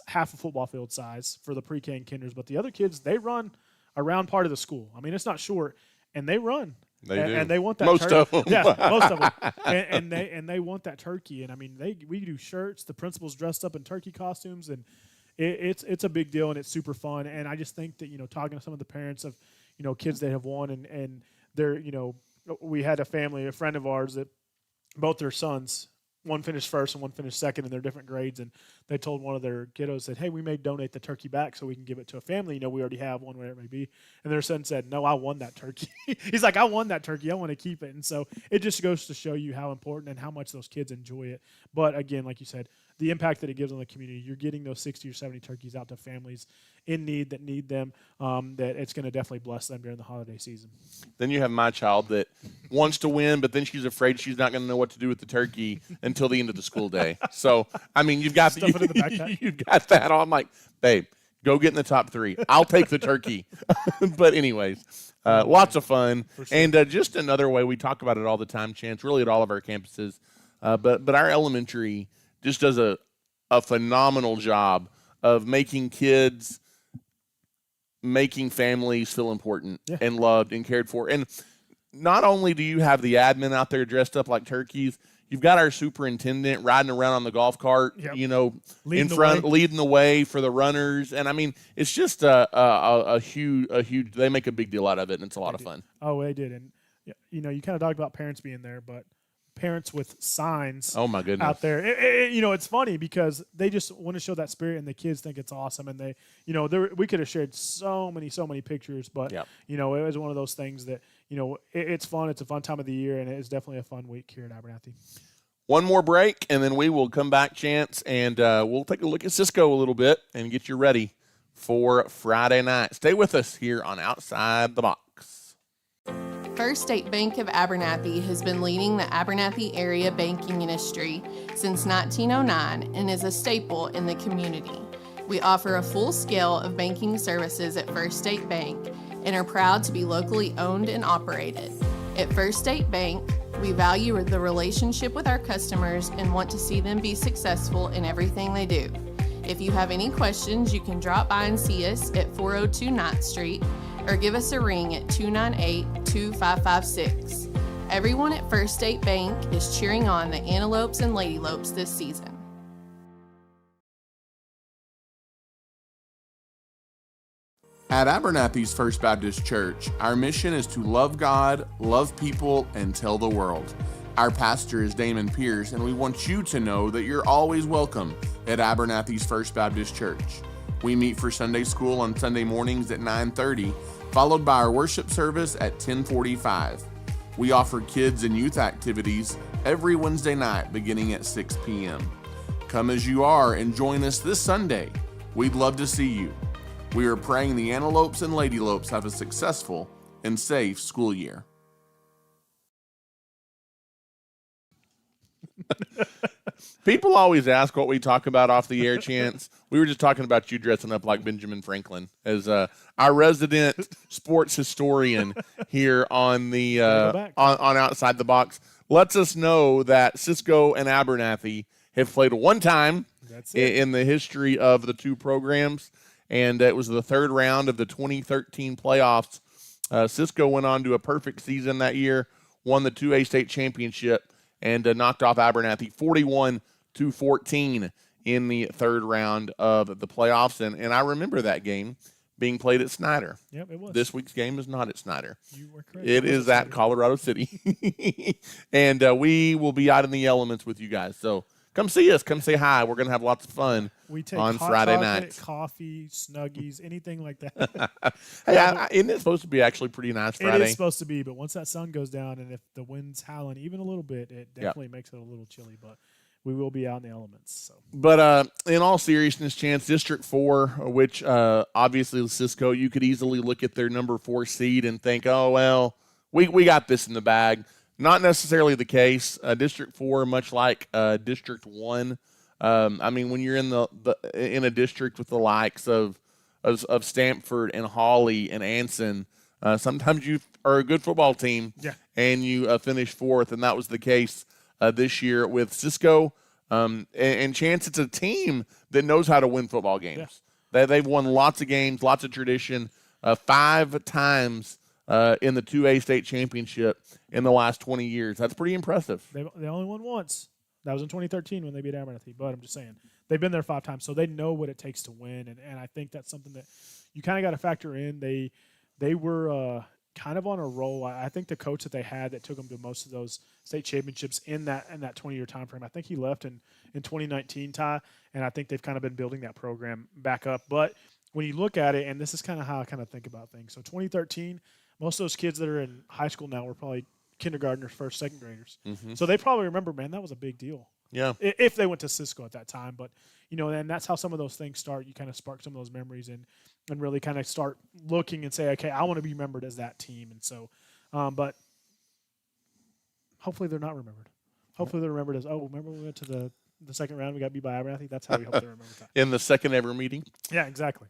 half a football field size for the pre-K and kinders, but the other kids, they run around part of the school. I mean, it's not short, and they run. They do. And they want that Most turkey. of them. Yeah, most of them. And they want that turkey. And I mean, we do shirts. The principal's dressed up in turkey costumes, and it's a big deal, and it's super fun. And I just think that talking to some of the parents of kids that have won, and they're we had a friend of ours that both their sons, one finished first and one finished second in their different grades, and they told one of their kiddos that, "Hey, we may donate the turkey back so we can give it to a family. We already have one, whatever it may be." And their son said, "No, I won that turkey." He's like, "I won that turkey. I want to keep it." And so it just goes to show you how important and how much those kids enjoy it. But again, like you said, the impact that it gives on the community, you're getting those 60 or 70 turkeys out to families in need that need them, that it's going to definitely bless them during the holiday season. Then you have my child that wants to win, but then she's afraid she's not going to know what to do with the turkey until the end of the school day. So, I mean, you've got Stuff it in the backpack. you've got that on. I'm like, babe, go get in the top 3. I'll take the turkey. But anyways, lots of fun. For sure. And just another way, we talk about it all the time, Chance, really at all of our campuses. But our elementary just does a phenomenal job of making kids, making families feel important and loved and cared for. And not only do you have the admin out there dressed up like turkeys, you've got our superintendent riding around on the golf cart, leading the way for the runners. And I mean, it's just a huge, they make a big deal out of it, and it's a lot of fun. Oh, they did. And you kind of talked about parents being there, but parents with signs Oh my goodness. out there. It's funny because they just want to show that spirit, and the kids think it's awesome. And they, we could have shared so many pictures, but Yep. it was one of those things that it's fun. It's a fun time of the year, and it's definitely a fun week here in Abernathy. One more break, and then we will come back, Chance, and we'll take a look at Cisco a little bit and get you ready for Friday night. Stay with us here on Outside the Box. First State Bank of Abernathy has been leading the Abernathy area banking industry since 1909 and is a staple in the community. We offer a full scale of banking services at First State Bank and are proud to be locally owned and operated. At First State Bank, we value the relationship with our customers and want to see them be successful in everything they do. If you have any questions, you can drop by and see us at 402 9th Street or give us a ring at 298-2556. Everyone at First State Bank is cheering on the Antelopes and Lady Lopes this season. At Abernathy's First Baptist Church, our mission is to love God, love people, and tell the world. Our pastor is Damon Pierce, and we want you to know that you're always welcome at Abernathy's First Baptist Church. We meet for Sunday school on Sunday mornings at 9:30, followed by our worship service at 10:45. We offer kids and youth activities every Wednesday night beginning at 6 p.m. Come as you are and join us this Sunday. We'd love to see you. We are praying the Antelopes and Lady Lopes have a successful and safe school year. People always ask what we talk about off the air, Chance. We were just talking about you dressing up like Benjamin Franklin as our resident sports historian here on the on Outside the Box. Lets us know that Cisco and Abernathy have played one time in the history of the two programs. And it was the third round of the 2013 playoffs. Cisco went on to a perfect season that year, won the 2A state championship, and knocked off Abernathy 41-14 in the third round of the playoffs. And I remember that game being played at Snyder. Yep, it was. This week's game is not at Snyder. You were correct. It is at Colorado City. And we will be out in the elements with you guys. So come see us. Come say hi. We're going to have lots of fun on Friday night. Coffee, Snuggies, anything like that. Hey, isn't it supposed to be actually pretty nice Friday? It is supposed to be, but once that sun goes down and if the wind's howling even a little bit, it definitely makes it a little chilly, but we will be out in the elements. So. But in all seriousness, Chance, District 4, which obviously Cisco, you could easily look at their number 4 seed and think, oh, well, we got this in the bag. Not necessarily the case. District 4, much like District 1, I mean, when you're in in a district with the likes of Stamford and Hawley and Anson, sometimes you are a good football team and you finish 4th, and that was the case this year with Cisco. And Chance, it's a team that knows how to win football games. They've won lots of games, lots of tradition, 5 times in the 2A state championship in the last 20 years. That's pretty impressive. They only won once. That was in 2013 when they beat Abernathy. But I'm just saying, they've been there 5 times, so they know what it takes to win. And I think that's something that you kind of got to factor in. They were kind of on a roll. I think the coach that they had that took them to most of those state championships in that 20-year time frame, I think he left in 2019, Ty, and I think they've kind of been building that program back up. But when you look at it, and this is kind of how I kind of think about things. So 2013, most of those kids that are in high school now were probably kindergartners, first, second graders. Mm-hmm. So they probably remember, man, that was a big deal. Yeah. If they went to Cisco at that time. But, and that's how some of those things start. You kind of spark some of those memories and really kind of start looking and say, okay, I want to be remembered as that team. And so, but hopefully they're not remembered. Hopefully they're remembered as, remember we went to the second round, we got beat by Abernathy. That's how we hope they remember that. In the second ever meeting? Yeah, exactly.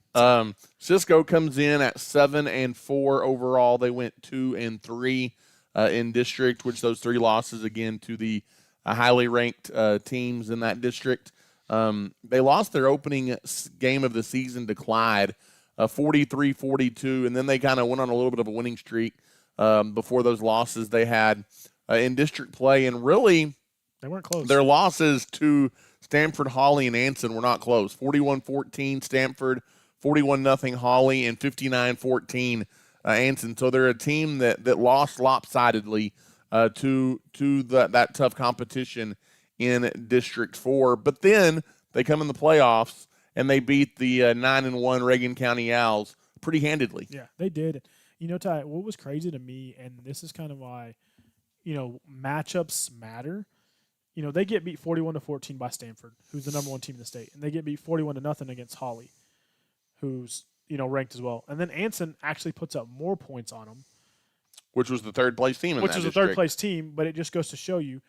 Cisco comes in at 7-4 overall. They went 2-3 in district, which those 3 losses again to the highly ranked teams in that district. They lost their opening game of the season to Clyde, 43-42, and then they kind of went on a little bit of a winning streak before those losses they had in district play. And really, they weren't close. Their losses to Stamford, Hawley, and Anson were not close. 41-14 Stamford, 41-0 Hawley, and 59-14 Anson. So they're a team that lost lopsidedly to that tough competition in District 4. But then they come in the playoffs and they beat the 9-1 Reagan County Owls pretty handedly. Yeah, they did. You know, Ty, what was crazy to me, and this is kind of why, matchups matter. They get beat 41-14 by Stanford, who's the number 1 team in the state, and they get beat 41-0 against Holly, who's ranked as well. And then Anson actually puts up more points on them, which was the third place team in which that was district. the third place team. But it just goes to show you,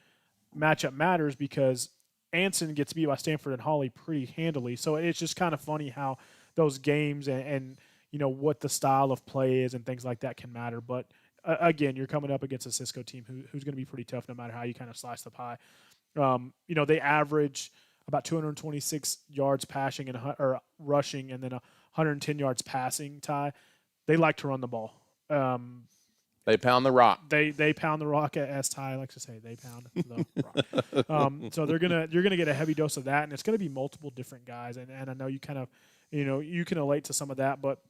matchup matters because Anson gets beat by Stanford and Holly pretty handily. So it's just kind of funny how those games and what the style of play is and things like that can matter. But again, you're coming up against a Cisco team who's going to be pretty tough no matter how you kind of slice the pie. They average about 226 yards passing or rushing, and then 110 yards passing. Ty, they like to run the ball. They pound the rock. They pound the rock, as Ty likes to say. They pound the rock. So you're gonna get a heavy dose of that, and it's gonna be multiple different guys. And I know you kind of you can relate to some of that, but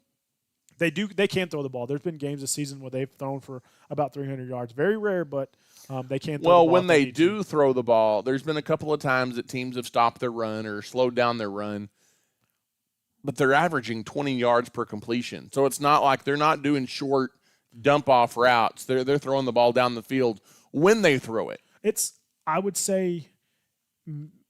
they can throw the ball. There's been games this season where they've thrown for about 300 yards. Very rare, but they can throw the ball. Well, when they do throw the ball, there's been a couple of times that teams have stopped their run or slowed down their run, but they're averaging 20 yards per completion. So it's not like they're not doing short dump-off routes. They're throwing the ball down the field when they throw it. It's, I would say,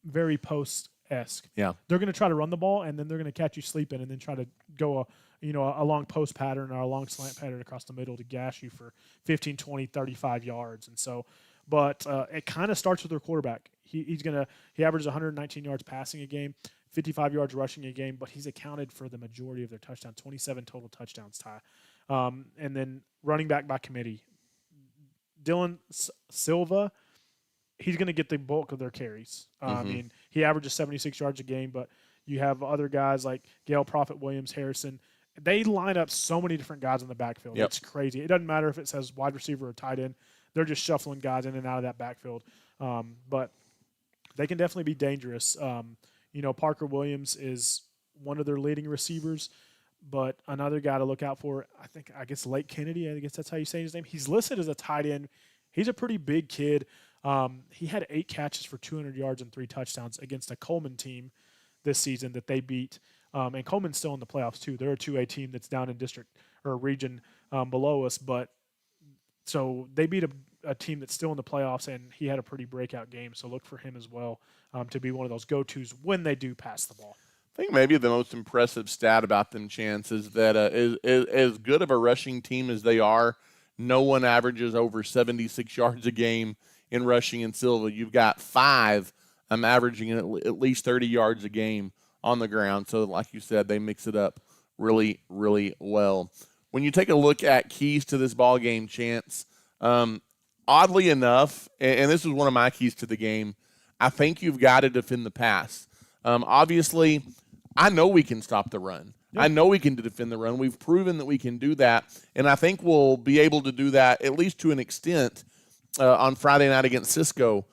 very post-esque. Yeah. They're going to try to run the ball, and then they're going to catch you sleeping and then try to go a long post pattern or a long slant pattern across the middle to gash you for 15, 20, 35 yards. And so, but it kind of starts with their quarterback. He averages 119 yards passing a game, 55 yards rushing a game, but he's accounted for the majority of their touchdowns, 27 total touchdowns, Ty. And then running back by committee, Dylan Silva, he's going to get the bulk of their carries. I mean, he averages 76 yards a game, but you have other guys like Gail Prophet, Williams, Harrison. They line up so many different guys in the backfield. Yep. It's crazy. It doesn't matter if it says wide receiver or tight end. They're just shuffling guys in and out of that backfield. But they can definitely be dangerous. Parker Williams is one of their leading receivers, but another guy to look out for, I guess Lake Kennedy, I guess that's how you say his name. He's listed as a tight end. He's a pretty big kid. He had 8 catches for 200 yards and 3 touchdowns against a Coleman team this season that they beat. And Coleman's still in the playoffs too. They're a 2A team that's down in district or region below us, but so they beat a team that's still in the playoffs, and he had a pretty breakout game. So look for him as well to be one of those go-tos when they do pass the ball. I think maybe the most impressive stat about them, Chance, is that as good of a rushing team as they are, no one averages over 76 yards a game in rushing in Silva. You've got 5 averaging at least 30 yards a game on the ground. So like you said, they mix it up really, really well. When you take a look at keys to this ball game, Chance, oddly enough, and this is one of my keys to the game, I think you've got to defend the pass. Obviously, I know we can stop the run. Yep. I know we can defend the run. We've proven that we can do that, and I think we'll be able to do that at least to an extent on Friday night against Cisco.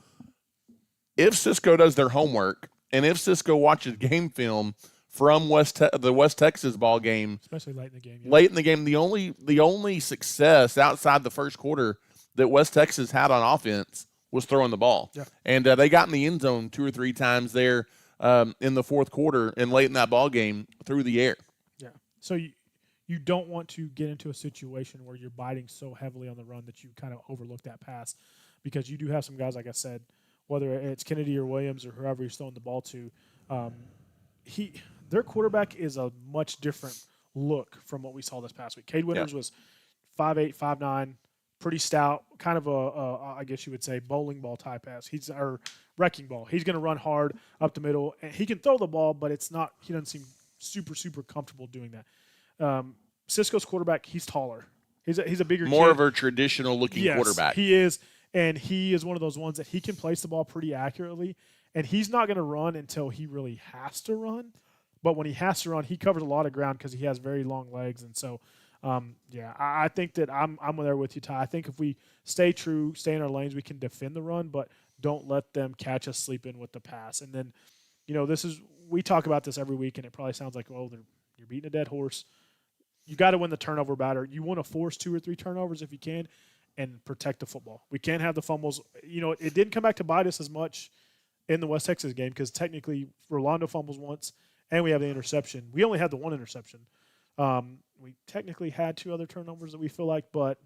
If Cisco does their homework, and if Cisco watches game film from the West Texas ball game, especially late in the game. Yeah. Late in the game, the only success outside the first quarter that West Texas had on offense was throwing the ball. Yeah. And they got in the end zone 2 or 3 times there in the fourth quarter and late in that ball game through the air. Yeah. So you don't want to get into a situation where you're biting so heavily on the run that you kind of overlook that pass, because you do have some guys, like I said, whether it's Kennedy or Williams or whoever you're throwing the ball to, their quarterback is a much different look from what we saw this past week. Cade Winters was 5'8", 5'9", pretty stout, kind of I guess you would say bowling ball type pass. Or wrecking ball. He's going to run hard up the middle, and he can throw the ball, but he doesn't seem super, super comfortable doing that. Cisco's quarterback, he's taller. He's a bigger More kid. of a traditional looking quarterback. He is, and he is one of those ones that he can place the ball pretty accurately, and he's not going to run until he really has to run. But when he has to run, he covers a lot of ground because he has very long legs. And so, I think that I'm there with you, Ty. I think if we stay true, stay in our lanes, we can defend the run, but don't let them catch us sleeping with the pass. And then, we talk about this every week, and it probably sounds like, you're beating a dead horse. you got to win the turnover battle. You want to force 2 or 3 turnovers if you can and protect the football. We can't have the fumbles. It didn't come back to bite us as much in the West Texas game because technically Rolando fumbles once and we have the interception. We only had the 1 interception. We technically had 2 other turnovers that we feel like, but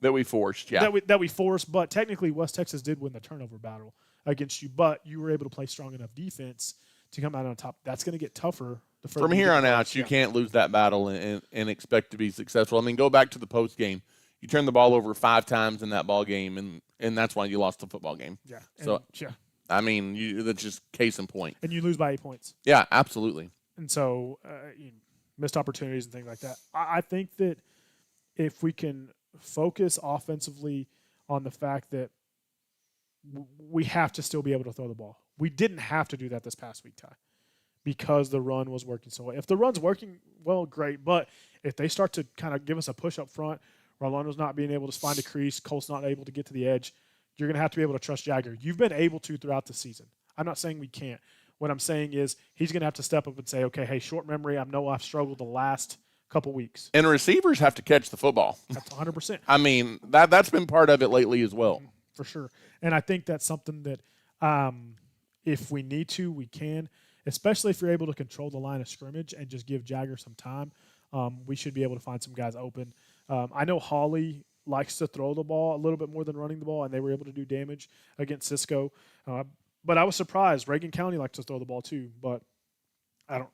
that we forced, yeah. That we forced, but technically West Texas did win the turnover battle against you, but you were able to play strong enough defense to come out on top. That's going to get tougher. From here on out, you can't lose that battle and expect to be successful. I mean, go back to the post game. You turned the ball over 5 times in that ball game, and that's why you lost the football game. Yeah. So, I mean, that's just case in point. And you lose by 8 points. Yeah, absolutely. And so, missed opportunities and things like that. I think that if we can focus offensively on the fact that we have to still be able to throw the ball. We didn't have to do that this past week, Ty, because the run was working so well. If the run's working, well, great. But if they start to kind of give us a push up front, Rolando's not being able to find a crease, Colt's not able to get to the edge, you're going to have to be able to trust Jagger. You've been able to throughout the season. I'm not saying we can't. What I'm saying is he's going to have to step up and say, okay, hey, short memory, I know I've struggled the last couple weeks. And receivers have to catch the football. That's 100%. I mean, that's been part of it lately as well. For sure. And I think that's something that if we need to, we can, especially if you're able to control the line of scrimmage and just give Jagger some time. We should be able to find some guys open. I know Hawley likes to throw the ball a little bit more than running the ball, and they were able to do damage against Cisco. But I was surprised. Reagan County likes to throw the ball too, but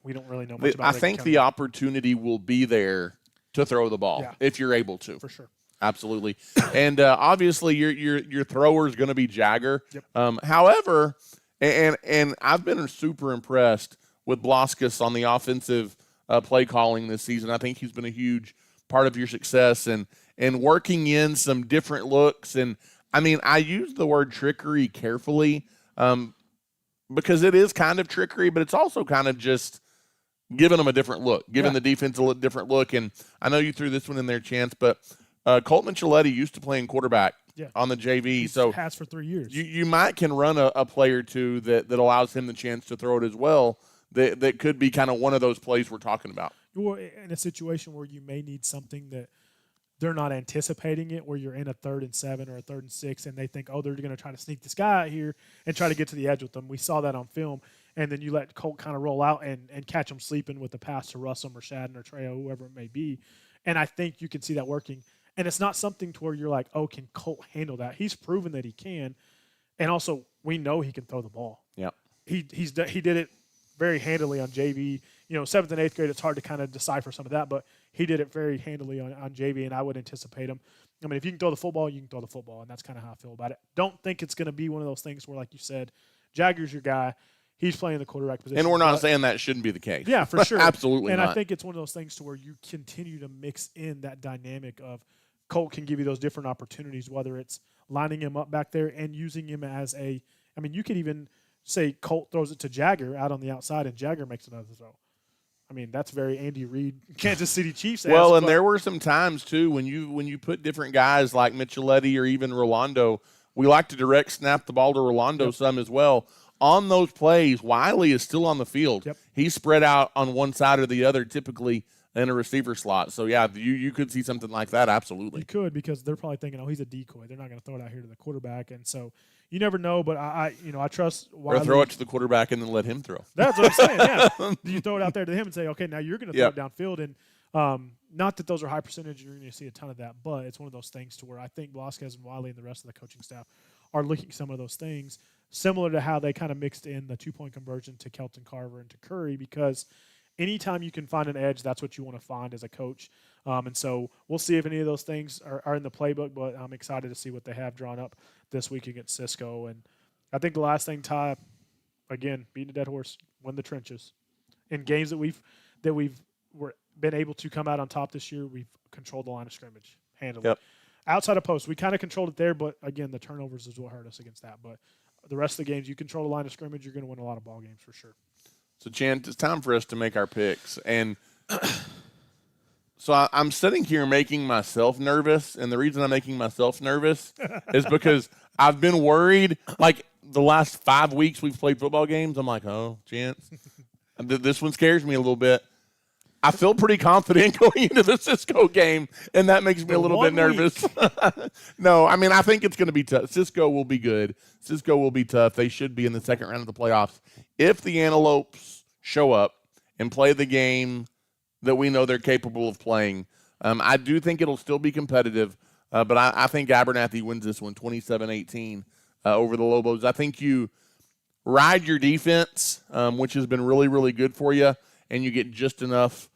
we don't really know much about I think the opportunity will be there to throw the ball if you're able to. For sure. Absolutely. And obviously your thrower is going to be Jagger. Yep. However, and I've been super impressed with Bloskus on the offensive play calling this season. I think he's been a huge part of your success and working in some different looks. And, I mean, I use the word trickery carefully because it is kind of trickery, but it's also kind of just giving them a different look, giving the defense a different look. And I know you threw this one in there, Chance, but Colt Micheletti used to playing quarterback on the JV. He's so has for 3 years. You might can run a play or two that allows him the chance to throw it as well. That could be kind of one of those plays we're talking about. You're in a situation where you may need something that they're not anticipating it, where you're in a 3rd and 7 or a 3rd and 6, and they think, oh, they're going to try to sneak this guy out here and try to get to the edge with them. We saw that on film, and then you let Colt kind of roll out and catch him sleeping with the pass to Russell or Shadden or Trejo, whoever it may be. And I think you can see that working. And it's not something to where you're like, oh, can Colt handle that? He's proven that he can. And also, we know he can throw the ball. Yeah. He did it very handily on JV. 7th and 8th grade, it's hard to kind of decipher some of that, but he did it very handily on JV, and I would anticipate him. I mean, if you can throw the football, you can throw the football, and that's kind of how I feel about it. Don't think it's going to be one of those things where, like you said, Jagger's your guy. He's playing the quarterback position. And we're not saying that shouldn't be the case. Yeah, for sure. Absolutely and not. I think it's one of those things to where you continue to mix in that dynamic of Colt can give you those different opportunities, whether it's lining him up back there and using him as you could even say Colt throws it to Jagger out on the outside and Jagger makes another throw. I mean, that's very Andy Reid, Kansas City Chiefs. Well, and there were some times, too, when you put different guys like Micheletti or even Rolando, we like to direct snap the ball to Rolando some as well. On those plays, Wiley is still on the field. Yep. He's spread out on one side or the other, typically in a receiver slot. So, yeah, you could see something like that, absolutely. You could, because they're probably thinking, oh, he's a decoy. They're not going to throw it out here to the quarterback. And so you never know, but I trust Wiley. Or throw it to the quarterback and then let him throw. That's what I'm saying, yeah. You throw it out there to him and say, okay, now you're going to throw it downfield. And not that those are high percentage, you're going to see a ton of that, but it's one of those things to where I think Blasquez and Wiley and the rest of the coaching staff are looking at some of those things, similar to how they kind of mixed in the 2-point conversion to Kelton Carver and to Curry, because anytime you can find an edge, that's what you want to find as a coach. And so we'll see if any of those things are in the playbook, but I'm excited to see what they have drawn up this week against Cisco. And I think the last thing, Ty, again, beating a dead horse, win the trenches. In games that we've been able to come out on top this year, we've controlled the line of scrimmage handily. Yep. Outside of post, we kind of controlled it there, but again, the turnovers is what hurt us against that. But the rest of the games, you control the line of scrimmage, you're going to win a lot of ball games for sure. So, Chant, it's time for us to make our picks. And so I'm sitting here making myself nervous, and the reason I'm making myself nervous is because I've been worried. Like, the last 5 weeks we've played football games, I'm like, oh, Chance, this one scares me a little bit. I feel pretty confident going into the Cisco game, and that makes me a little bit 1 nervous. No, I mean, I think it's going to be tough. Cisco will be good. Cisco will be tough. They should be in the second round of the playoffs. If the Antelopes show up and play the game that we know they're capable of playing, I do think it'll still be competitive, but I think Abernathy wins this one 27-18 over the Lobos. I think you ride your defense, which has been really, really good for you, and you get just enough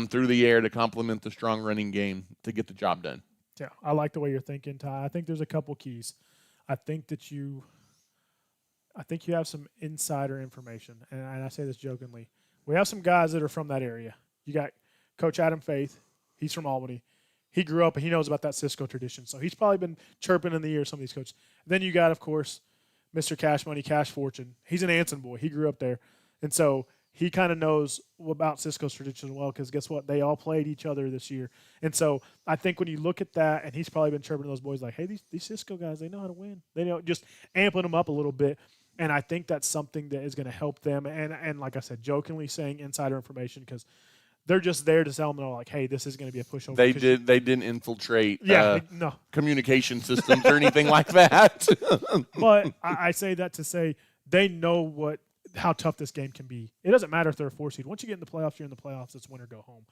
through the air to complement the strong running game to get the job done. Yeah, I like the way you're thinking, Ty. I think there's a couple keys. I think you have some insider information, and I say this jokingly. We have some guys that are from that area. You got Coach Adam Faith. He's from Albany. He grew up and he knows about that Cisco tradition, so he's probably been chirping in the ear some of these coaches. Then you got, of course, Mr. Cash Money, Cash Fortune. He's an Anson boy. He grew up there, and so he kind of knows about Cisco's tradition well because guess what? They all played each other this year. And so I think when you look at that, and he's probably been chirping to those boys like, hey, these Cisco guys, they know how to win. They know, just amping them up a little bit. And I think that's something that is going to help them. And like I said, jokingly saying insider information because they're just there to tell them, like, hey, this is going to be a pushover. They didn't infiltrate no communication systems or anything like that. But I say that to say they know how tough this game can be. It doesn't matter if they're a 4 seed. Once you get in the playoffs, you're in the playoffs. It's win or go home.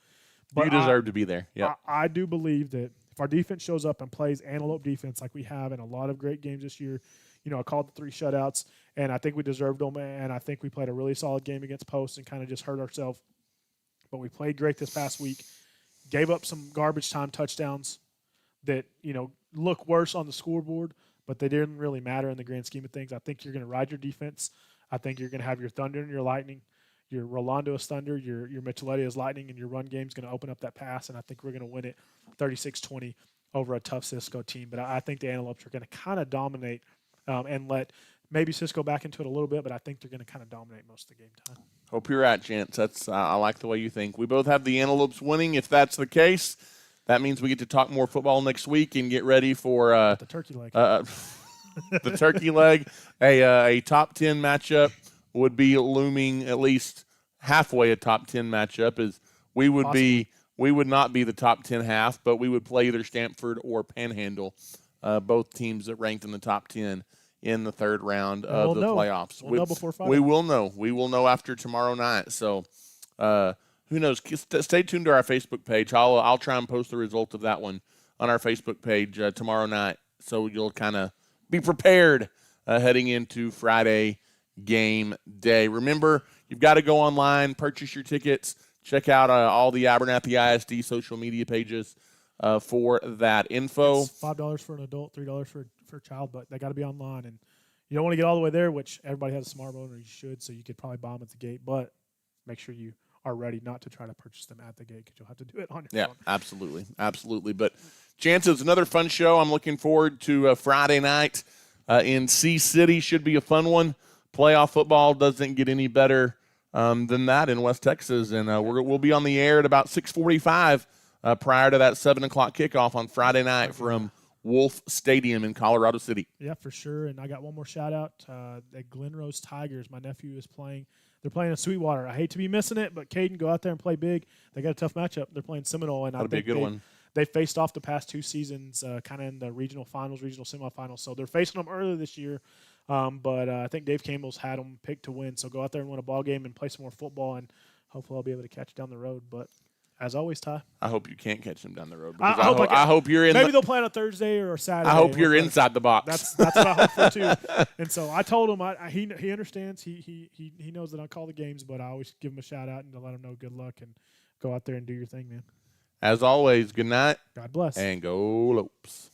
But you deserve to be there. Yeah, I do believe that if our defense shows up and plays antelope defense like we have in a lot of great games this year, I called the 3 shutouts, and I think we deserved them, and I think we played a really solid game against Post and kind of just hurt ourselves. But we played great this past week, gave up some garbage time touchdowns that, look worse on the scoreboard, but they didn't really matter in the grand scheme of things. I think you're going to ride your defense. I think you're going to have your Thunder and your Lightning. Your Rolando is Thunder, your Micheletti is Lightning, and your run game is going to open up that pass, and I think we're going to win it 36-20 over a tough Cisco team. But I think the Antelopes are going to kind of dominate and let maybe Cisco back into it a little bit, but I think they're going to kind of dominate most of the game time. Hope you're right, Chance. That's I like the way you think. We both have the Antelopes winning. If that's the case, that means we get to talk more football next week and get ready for the turkey leg. The turkey leg. A top 10 matchup would be looming, at least halfway a top 10 matchup. Is we would not be the top 10 half, but we would play either Stanford or Panhandle, both teams that ranked in the top 10 in the third round of the playoffs. We'll know before Friday. We will know. We will know after tomorrow night. So who knows? Stay tuned to our Facebook page. I'll try and post the result of that one on our Facebook page tomorrow night, so you'll kind of be prepared heading into Friday game day. Remember, you've got to go online, purchase your tickets, check out all the Abernathy ISD social media pages for that info. It's $5 for an adult, $3 for a child, but they got to be online. And you don't want to get all the way there, which everybody has a smartphone, or you should, so you could probably buy them at the gate. But make sure you are ready not to try to purchase them at the gate because you'll have to do it on your phone. Yeah, absolutely. But Chance, it's another fun show. I'm looking forward to Friday night in Sea City. Should be a fun one. Playoff football doesn't get any better than that in West Texas, and we'll be on the air at about 6:45 prior to that 7 o'clock kickoff on Friday night from Wolf Stadium in Colorado City. Yeah, for sure. And I got one more shout out. The Glen Rose Tigers. My nephew is playing. They're playing in Sweetwater. I hate to be missing it, but Caden, go out there and play big. They got a tough matchup. They're playing Seminole, and That'll be a good one. They faced off the past 2 seasons, kind of in the regional finals, regional semifinals. So they're facing them early this year. But I think Dave Campbell's had them picked to win. So go out there and win a ball game and play some more football, and hopefully I'll be able to catch down the road. But as always, Ty, I hope you can't catch them down the road. I hope you're in. Maybe they'll play on a Thursday or a Saturday. I hope you're inside the box. That's what I hope for too. And so I told him he understands. He knows that I call the games, but I always give him a shout out and to let him know good luck and go out there and do your thing, man. As always, good night. God bless. And go Lopes.